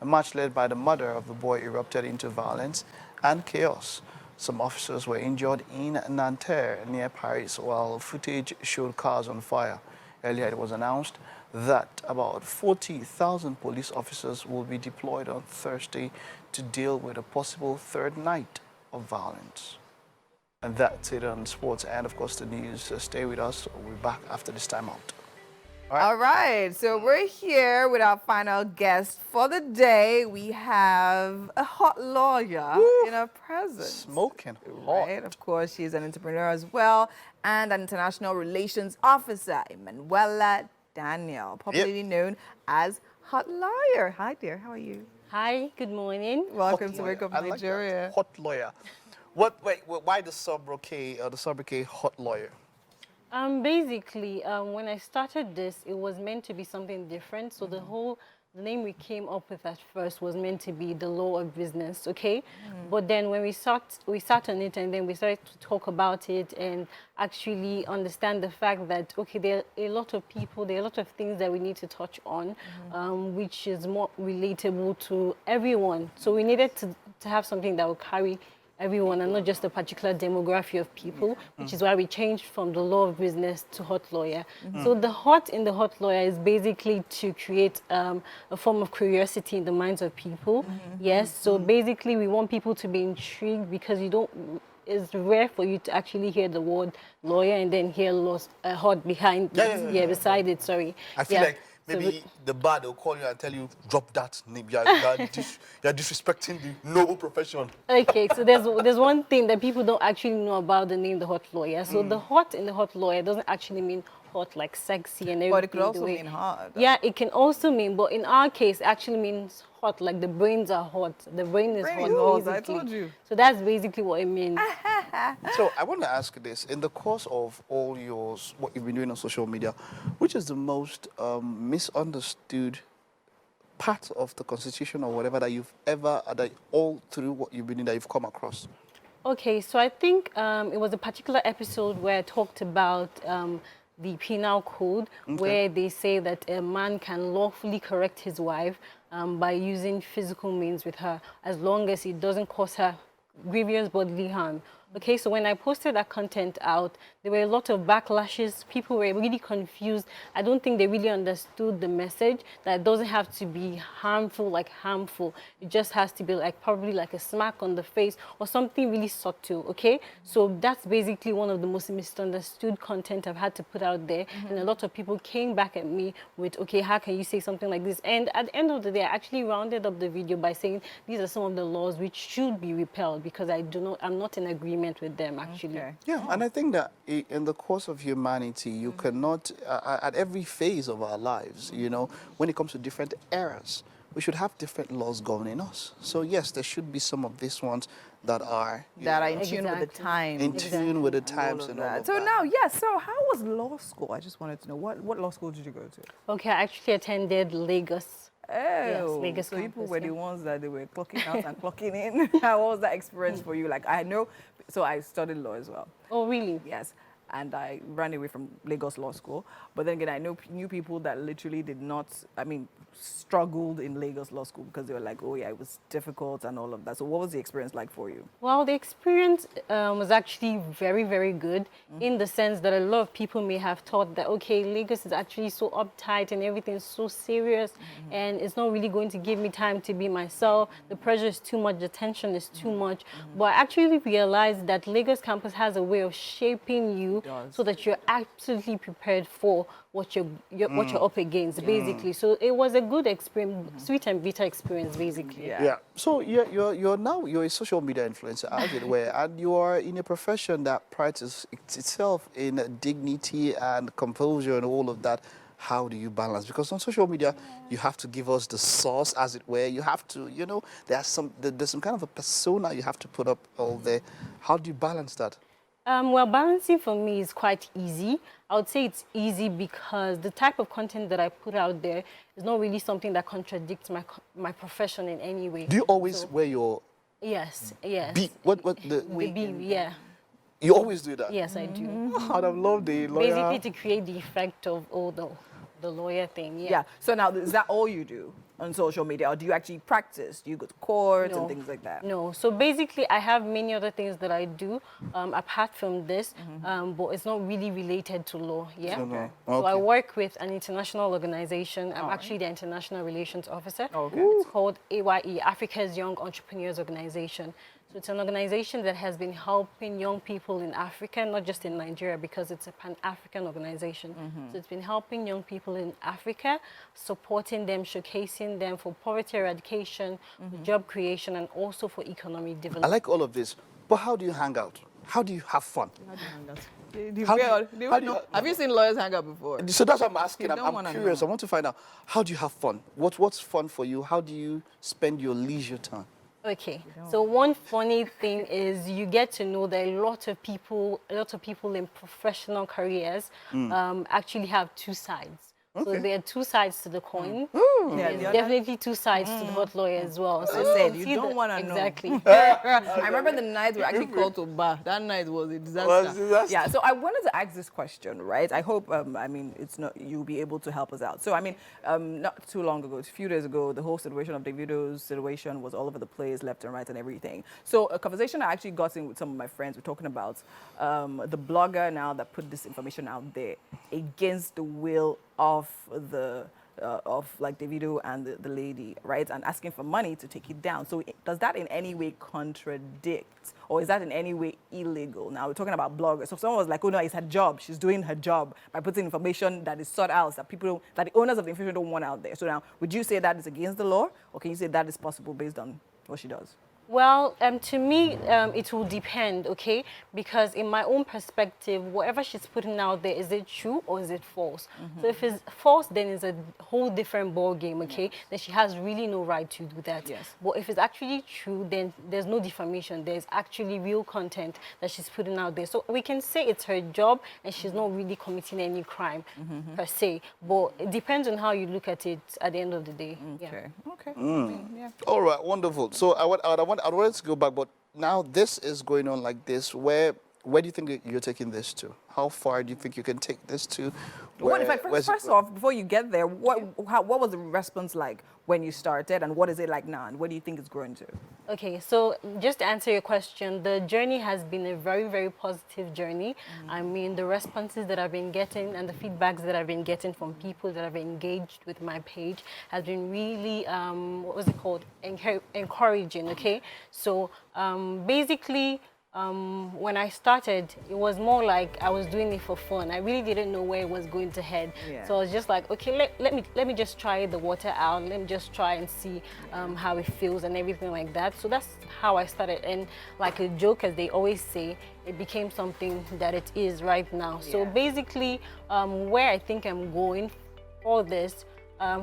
A march led by the mother of the boy erupted into violence and chaos. Some officers were injured in Nanterre near Paris, while footage showed cars on fire. Earlier it was announced that about 40,000 police officers will be deployed on Thursday to deal with a possible third night of violence. And that's it on sports and, of course, the news. Stay with us. We'll be back after this time out. All right, so we're here with our final guest for the day. We have a hot lawyer in our presence. Smoking hot. Right, of course, she's an entrepreneur as well and an international relations officer, Emmanuel Daniel, popularly known as Hot Lawyer. Hi, dear. How are you? Hi, good morning. Welcome to Wake Up I like Nigeria. that. Hot lawyer. Why the sobriquet hot lawyer? Basically, when I started this, it was meant to be something different. So the name we came up with at first was meant to be the law of business, okay? But then when we sat on it and then we started to talk about it and actually understand the fact that, okay, there are a lot of people, there are a lot of things that we need to touch on, which is more relatable to everyone. So we needed to have something that will carry everyone and not just a particular demography of people, which is why we changed from the law of business to hot lawyer. So the hot in the hot lawyer is basically to create a form of curiosity in the minds of people. Yes, so basically we want people to be intrigued because it's rare for you to actually hear the word lawyer and then hear hot behind beside it, sorry. I feel like maybe the bar, they'll call you and tell you, drop that name. You're disrespecting the noble profession. Okay, so there's one thing that people don't actually know about the name the hot lawyer. So the hot in the hot lawyer doesn't actually mean hot like sexy and everything. But it could also mean hot. Yeah, it can also mean, but in our case, it actually means hot, like the brains are hot. The brain is hot, I told you. So that's basically what it means. So I want to ask this. In the course of all what you've been doing on social media, which is the most misunderstood part of the Constitution or whatever that you've ever, all through what you've been doing, that you've come across? Okay, so I think it was a particular episode where I talked about the penal code, where they say that a man can lawfully correct his wife by using physical means with her, as long as it doesn't cause her grievous bodily harm. Okay, so when I posted that content out, there were a lot of backlashes. People were really confused. I don't think they really understood the message, that it doesn't have to be harmful, like harmful. It just has to be like probably like a smack on the face or something really subtle, okay? So that's basically one of the most misunderstood content I've had to put out there. And a lot of people came back at me with, okay, how can you say something like this? And at the end of the day, I actually rounded up the video by saying these are some of the laws which should be repealed because I'm not in agreement with them, actually. Okay. Yeah, and I think that in the course of humanity, you cannot, at every phase of our lives, you know, when it comes to different eras, we should have different laws governing us. So yes, there should be some of these ones that are in tune with the times. In tune with the times and all of So that. now, yes, so how was law school? I just wanted to know, what law school did you go to? Okay, I actually attended Lagos. Yes, Oh, Lagos so people campus, were the ones that they were clocking out and clocking in. How was that experience for you? Like, I know, so I studied law as well. Oh, really? Yes. and I ran away from Lagos Law School. But then again, I knew people that literally did not, struggled in Lagos Law School because they were like, oh yeah, it was difficult and all of that. So what was the experience like for you? Well, the experience was actually very, very good in the sense that a lot of people may have thought that, okay, Lagos is actually so uptight and everything's so serious and it's not really going to give me time to be myself. The pressure is too much, the tension is too much. But I actually realized that Lagos campus has a way of shaping you so that you're absolutely prepared for what you're up against, basically. So it was a good experience, sweet and bitter experience, basically. Yeah. So you're a social media influencer, as it were, and you are in a profession that prides itself in dignity and composure and all of that. How do you balance? Because on social media, you have to give us the sauce, as it were. You have to, there's some kind of a persona you have to put up all there. How do you balance that? Well, balancing for me is quite easy. I would say it's easy because the type of content that I put out there is not really something that contradicts my profession in any way. Do you always wear your... Yes. B? What the B, yeah. You always do that? Yes, I do. I'd have loved the lawyer. Basically to create the effect of all the lawyer thing, Yeah. So now, is that all you do on social media, or do you actually practice? Do you go to court and things like that? No. So basically, I have many other things that I do apart from this, but it's not really related to law. Yeah. Okay. So I work with an international organization. I'm actually the international relations officer. Okay. It's called AYE, Africa's Young Entrepreneurs Organization. So it's an organization that has been helping young people in Africa, not just in Nigeria, because it's a Pan-African organization. So it's been helping young people in Africa, supporting them, showcasing them for poverty eradication, for job creation, and also for economic development. I like all of this, but how do you hang out? How do you have fun? How do you hang out? Have you seen lawyers hang out before? So that's what I'm asking. I'm curious. Know. I want to find out, how do you have fun? What's fun for you? How do you spend your leisure time? Okay, so one funny thing is you get to know that a lot of people in professional careers actually have two sides. So there are two sides to the coin. There's definitely two sides to the hot lawyer as well. So you don't want to know. Exactly. I remember the night we actually called to bar. That night was a disaster. Yeah, so I wanted to ask this question, right? I hope, it's not, you'll be able to help us out. So, not too long ago, a few days ago, the whole situation of Davido's situation was all over the place, left and right and everything. So a conversation I actually got in with some of my friends, we're talking about the blogger now that put this information out there against the will of Davido and the lady, right? And asking for money to take it down. So does that in any way contradict, or is that in any way illegal? Now we're talking about bloggers. So if someone was like, oh no, it's her job. She's doing her job by putting information that is sought out, that the owners of the information don't want out there. So now, would you say that is against the law, or can you say that is possible based on what she does? Well, to me, it will depend, okay? Because in my own perspective, whatever she's putting out there, is it true or is it false? So if it's false, then it's a whole different ball game, okay? Then she has really no right to do that. But if it's actually true, then there's no defamation. There's actually real content that she's putting out there. So we can say it's her job and she's not really committing any crime per se. But it depends on how you look at it at the end of the day. Okay. All right, wonderful. So I wanted to go back, but now this is going on like this. Where do you think you're taking this to? How far do you think you can take this to? First off, before you get there, what was the response like when you started, and what is it like now, and what do you think it's growing to? Okay, so just to answer your question, the journey has been a very, very positive journey. I mean, the responses that I've been getting and the feedbacks that I've been getting from people that have engaged with my page has been really, encouraging, okay? So basically, when I started, it was more like I was doing it for fun. I really didn't know where it was going to head. So I was just like, okay, let me just try the water out. Let me just try and see how it feels and everything like that. So that's how I started. And like a joke, as they always say, it became something that it is right now. So basically, where I think I'm going for this,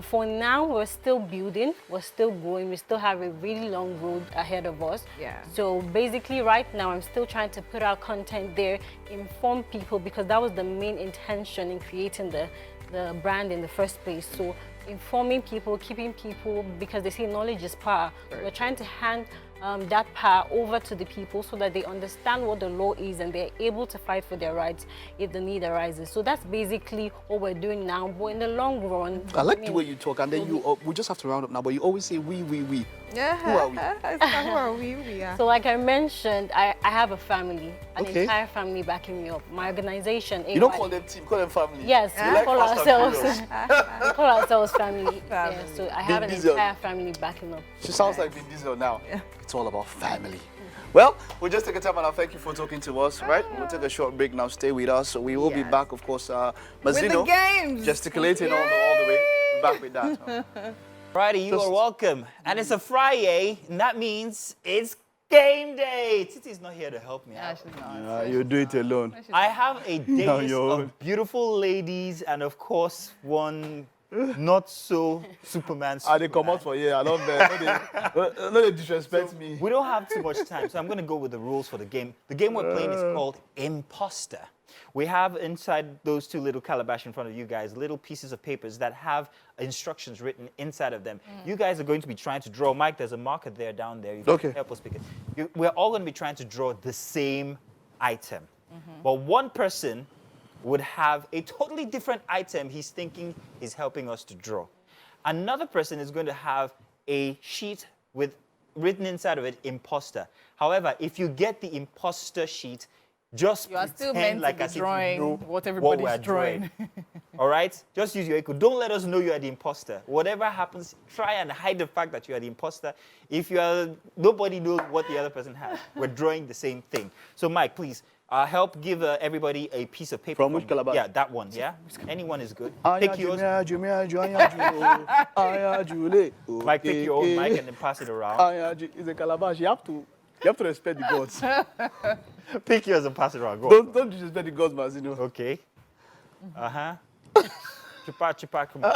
for now, we're still building, we're still growing, we still have a really long road ahead of us. So basically right now, I'm still trying to put out content there, inform people, because that was the main intention in creating the brand in the first place. So informing people, keeping people, because they say knowledge is power. We're trying to hand that power over to the people so that they understand what the law is and they're able to fight for their rights if the need arises. So that's basically what we're doing now. But in the long run, I like the way you talk, and then we just have to round up now, but you always say we. Yeah. Who are we? Who are we? We are. So like I mentioned, I have a family, an Okay. entire family backing me up. My organization. You don't call them team, call them family. Yes, You we like call Fast and ourselves. Furious. We call ourselves family. Yeah, so I have an Diesel. entire family backing up. She sounds like Vin Diesel now. Yeah. It's all about family. Well, we'll just take a time and I'll thank you for talking to us, right? We'll take a short break now. Stay with us. So we will be back, of course, With the Mazzino, games. gesticulating all the way. Back with that. Friday, you are welcome. And it's a Friday, and that means it's game day. Titi's not here to help me out. You do it alone. I have a dais your of beautiful ladies and, of course, one not so Superman. They come out for you. I love that. No, they disrespect me. We don't have too much time, so I'm going to go with the rules for the game. The game we're playing is called Imposter. We have inside those two little calabash in front of you guys, little pieces of papers that have instructions written inside of them. You guys are going to be trying to draw. Mike, there's a marker there down there. You can help us pick it. We're all going to be trying to draw the same item. But one person would have a totally different item he's thinking he's helping us to draw. Another person is going to have a sheet with written inside of it, imposter. However, if you get the imposter sheet, just You are still pretend meant like to be as if drawing you know what everybody's we're drawing. All right? Just use your echo. Don't let us know you are the imposter. Whatever happens, try and hide the fact that you are the imposter. If you are, nobody knows what the other person has. We're drawing the same thing. So, Mike, please help give everybody a piece of paper. From which calabash? Yeah, that one. Yeah, anyone is good. Pick Pick yours. Mike, pick your own mic and then pass it around. It's a calabash. You have to respect the gods. Pick yours and pass it around. Go. Don't disrespect the gods, Mazzino. Okay. Chupa, come on.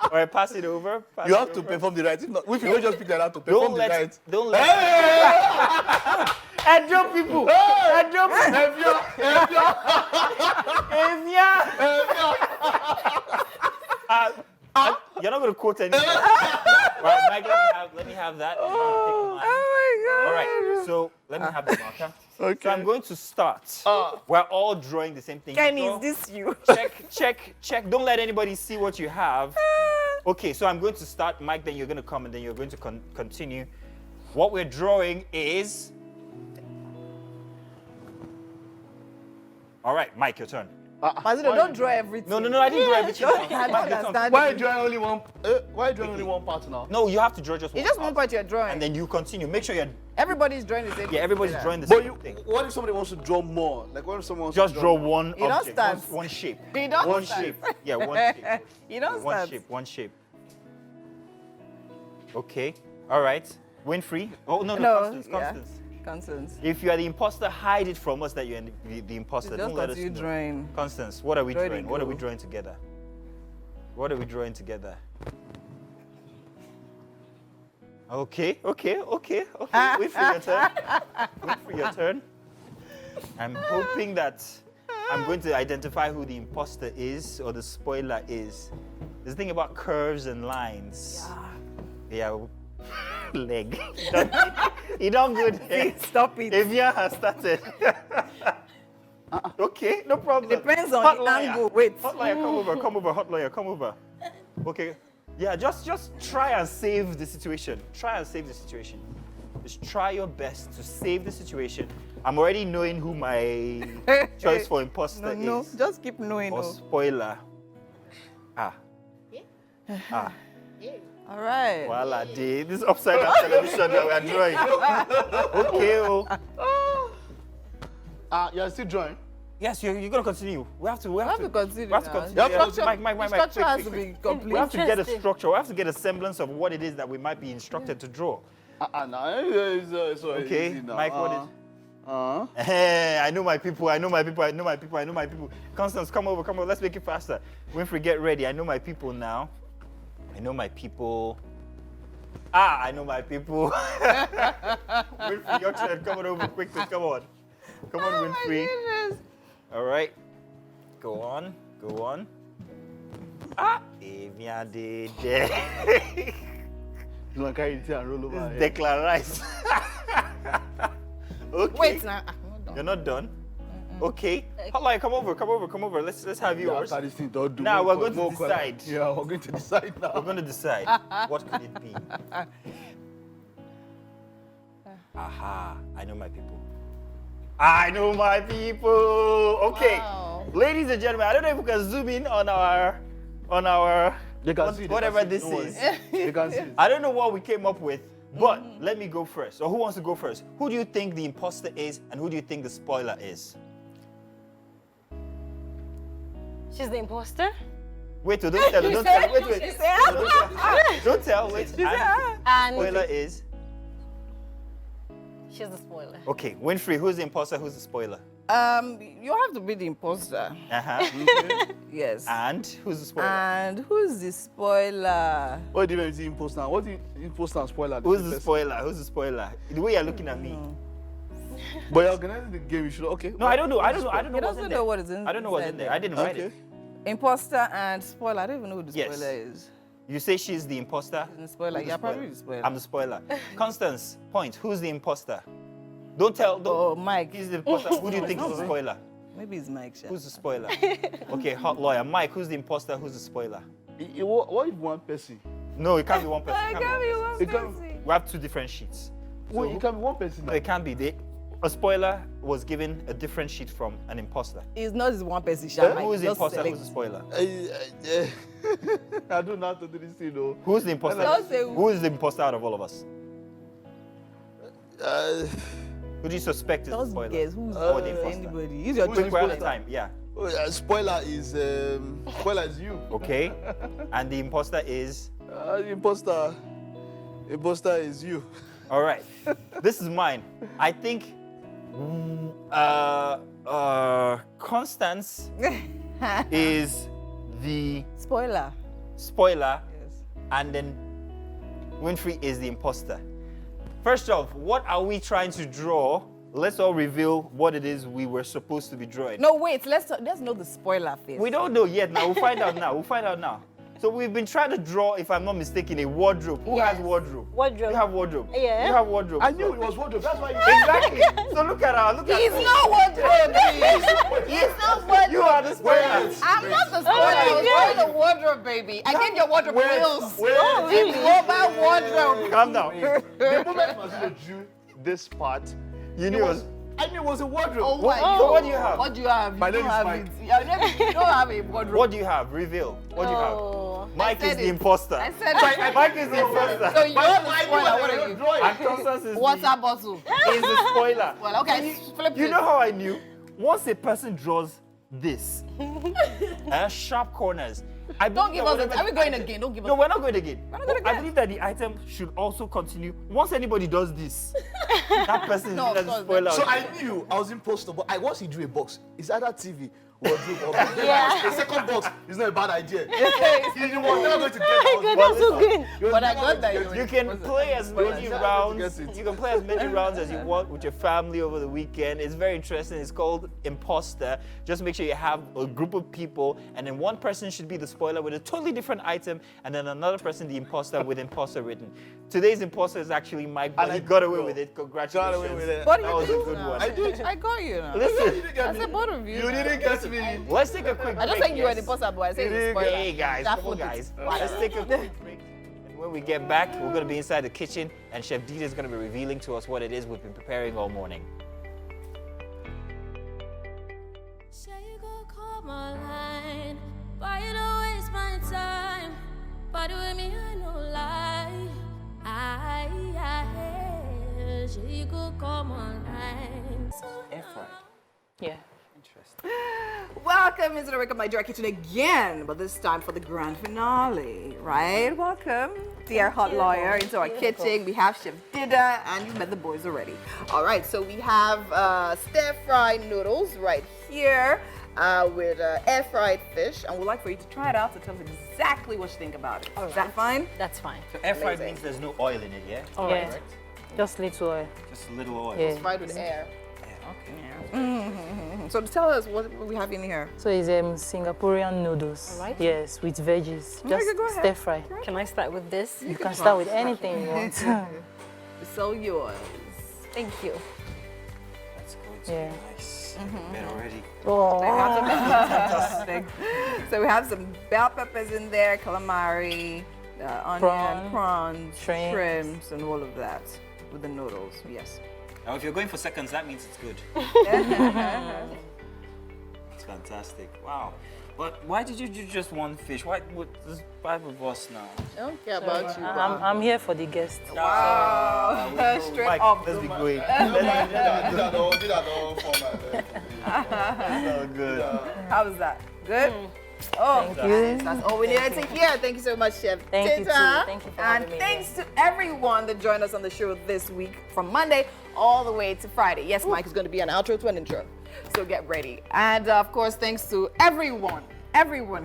All right, pass it over. Pass You it have to over. perform the right. If you don't just pick that out to perform the right. Don't let. And jump people. And jump You're not going to quote anything. Right, Mike, let me have that. Oh my God. All right, so let me have the marker. Okay. So I'm going to start. We're all drawing the same thing. Kenny, So is this you? check. Don't let anybody see what you have. Okay, so I'm going to start. Mike, then you're going to come, and then you're going to continue. What we're drawing is... All right, Mike, your turn. Mazzino, don't draw everything. No, I didn't draw everything. I don't Mike, your turn. understand. Why are you drawing only one? Why are you drawing only one part now? No, you have to draw just one. It's just one part. part you're drawing. And then you continue. Make sure you're... Everybody's drawing the same. Yeah, everybody's thing. drawing the But same thing. what if somebody wants to draw more? Like what if someone wants Just to draw one You don't object, start. one shape. You don't One start. shape. Yeah, one shape. You don't One start. shape. Okay. All right. Winfrey. Oh, no, No, Constance. Constance. If you are the imposter, hide it from us that you're the imposter. Just Don't let us continue know. drawing. Constance, what are we Draw it drawing? and What are go. we drawing together? What are we drawing together? Okay. Wait for your turn. Wait for your turn. I'm hoping that I'm going to identify who the imposter is or the spoiler is. There's a thing about curves and lines. Yeah. Leg. You don't good. Stop it. Evia has started. Okay, no problem. Depends on Hot the lawyer. angle. Wait. Hot lawyer, come over. Hot lawyer, come over. Okay. Yeah, just try and save the situation. Just try your best to save the situation. I'm already knowing who my choice for imposter is. No, just keep knowing. Or Oh. spoiler. All right. Voila, this is upside down television that we are drawing. Okay, You're still drawing? Yes, you're going to continue. We have to continue. We have to now. continue. Structure- Mike, the structure has to quick. be complete. We have to get a Interesting. structure. We have to get a semblance of what it is that we might be instructed to draw. No, it's Okay, easy now. Mike, what is... I know my people. Constance, come over. Let's make it faster. Winfrey, get ready. I know my people now. I know my people. Winfrey, your turn. Come on over quickly. Come on, Winfrey. All right. Go on. You want to carry it and roll over? Declan Rice. Okay. Wait, now. You're not done? Okay. Hotline, come over. Let's have yours. After this thing, don't do Now more we're going to call- decide. Yeah, we're going to decide now. We're going to decide. What could it be? Aha, I know my people. I know my people. Okay. Wow. Ladies and gentlemen, I don't know if we can zoom in on our They can see, they whatever can see, this don't worry. is. They can see it. I don't know what we came up with, but let me go first. Or who wants to go first? Who do you think the imposter is, and who do you think the spoiler is? She's the imposter. Wait, don't tell. Don't tell. Wait. Don't tell. Wait. And Spoiler is. she's the spoiler. Okay, Winfrey, who's the imposter? Who's the spoiler? You have to be the imposter. Yes. And who's the spoiler? And who's the spoiler? What do you mean the imposter now? What do you imposter and spoiler? Who's the spoiler? Who's the spoiler? The way you're looking at me. But you're organizing the game, you should okay. No, I don't know. I don't know He what's in doesn't there. know what is in. I don't know what's in there. I didn't write it. Imposter and spoiler. I don't even know who the Yes. spoiler is. You say she's the imposter. The spoiler. Who's the Yeah, probably the spoiler. I'm the spoiler. Constance, point. Who's the imposter? Don't tell. Don't. Oh, Mike. He's the imposter. Who do you think is the spoiler? Maybe it's Mike. Sha. Who's the spoiler? Okay, hot lawyer. Mike, who's the imposter? Who's the spoiler? What if one person? No, it can't be one person. It can't be one It can't- person. We have two different sheets. Wait, it can be one person. No, it can't be. A spoiler was given a different sheet from an imposter. It's not this one person. Sha. Mike, Who is the just imposter? select. Who's the spoiler? I don't know how to do this thing though. Who's the imposter? Don't say Who is the imposter out of all of us? Who do you suspect is the Just spoiler? guess who's Or the imposter? anybody. Use your Quick, we're out of spoiler. time. Yeah. Spoiler is you. Okay. And the imposter is. The imposter is you. All right. This is mine. I think. Constance is the Spoiler. spoiler, Yes. and then Winfrey is the imposter. First off, what are we trying to draw? Let's all reveal what it is we were supposed to be drawing. No, wait. Let's know the spoiler first. We don't know yet now. We'll find out now. So we've been trying to draw, if I'm not mistaken, a wardrobe. Who has wardrobe? Wardrobe. You have wardrobe. Yeah. You have wardrobe. I knew it was wardrobe. That's why you Exactly. So look at her. He's not wardrobe. He's not wardrobe. You are the spoiler. I'm not the spoiler. I was wearing a wardrobe, baby. I get your wardrobe wheels. Oh, really? Global wardrobe. Calm down. The moment Masilo drew this part, You knew it was. I knew it was a wardrobe. Oh my So what do you have? What do you have? My You name don't is have Mike. it. You don't have a wardrobe. What do you have? Reveal. What do you have? Oh. Mike I is said the it. imposter. I said it. Mike is the imposter. So you're the spoiler. What are you? And Constance is Water the, bottle. is the spoiler. Well, okay, flip You it. know how I knew? Once a person draws this, sharp corners. I Don't believe give us that it. whatever Are we the going item- again? Don't give us. No, we're not going again. We're not going I again. believe that the item should also continue. Once anybody does this, that person is No, the of course, spoiler. So I knew I was imposter, but once he drew a box, it's either TV, wardrobe, or Yeah. the second box is not a bad idea. You were never going to get that. God, that's so good. But I got that. You can play as many Spoiler. rounds. You can play as many rounds as you want with your family over the weekend. It's very interesting. It's called Imposter. Just make sure you have a group of people, and then one person should be the spoiler with a totally different item, and then another person the imposter with imposter written. Today's imposter is actually Mike, but And he I got away know. with it. Congratulations. Got away with it. What That you was a do good now? one. I did. I got you now. Listen, I said both of you. You didn't get me. let's take a quick break. I just said you were the yes. imposter, but I said the spoiler. Hey guys, That come on food is- guys. Let's take a quick break. And when we get back, we're going to be inside the kitchen, and Chef Dita is going to be revealing to us what it is we've been preparing all morning. Say you go call my line, but you don't waste my time. But with me, I no lie. Say you go call my line. Yeah. Welcome into the Wake Up Nigeria Kitchen again, but this time for the grand finale, right? Welcome, dear hot lawyer, into our kitchen. We have Chef Dida, and you've met the boys already. All right, so we have stir-fried noodles right here with air-fried fish, and we'd like for you to try it out to tell us exactly what you think about it. Is that fine? That's fine. So air fried Amazing. means there's no oil in it, yeah? All Yeah. right. Just little oil. Just a little oil. Yeah. Fried with air. Okay. Yeah. So tell us what we have in here. So it's Singaporean noodles. All right. Yes, with veggies. Okay, Just go ahead. stir fry. Can I start with this? You can start with anything you want. It's all yours. Thank you. That's good. Yeah. Nice. Bed already. Oh. Fantastic. So we have some bell peppers in there, calamari, onion, prawns, shrimps, and all of that with the noodles. Yes. Now, if you're going for seconds, that means it's good. It's fantastic. Wow. But why did you do just one fish? Why would this 5 of us now? I don't care about you. I'm here for the guests. Wow. Straight Mike, up. let's be going. So good. How was that? Good? Oh, Thank you. That's all we needed to hear. Thank you so much, Chef. Thank you too. Tita. Thank you for And having me thanks to everyone that joined us on the show this week from Monday all the way to Friday. Yes, Mike is going to be an outro to an intro. So get ready. And of course, thanks to everyone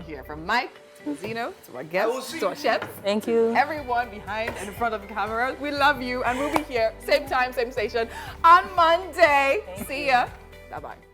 here from Mike to Zeno, to our guests, to our chefs. Thank you. Everyone behind and in front of the camera. We love you and we'll be here, same time, same station on Monday. See ya. Bye-bye.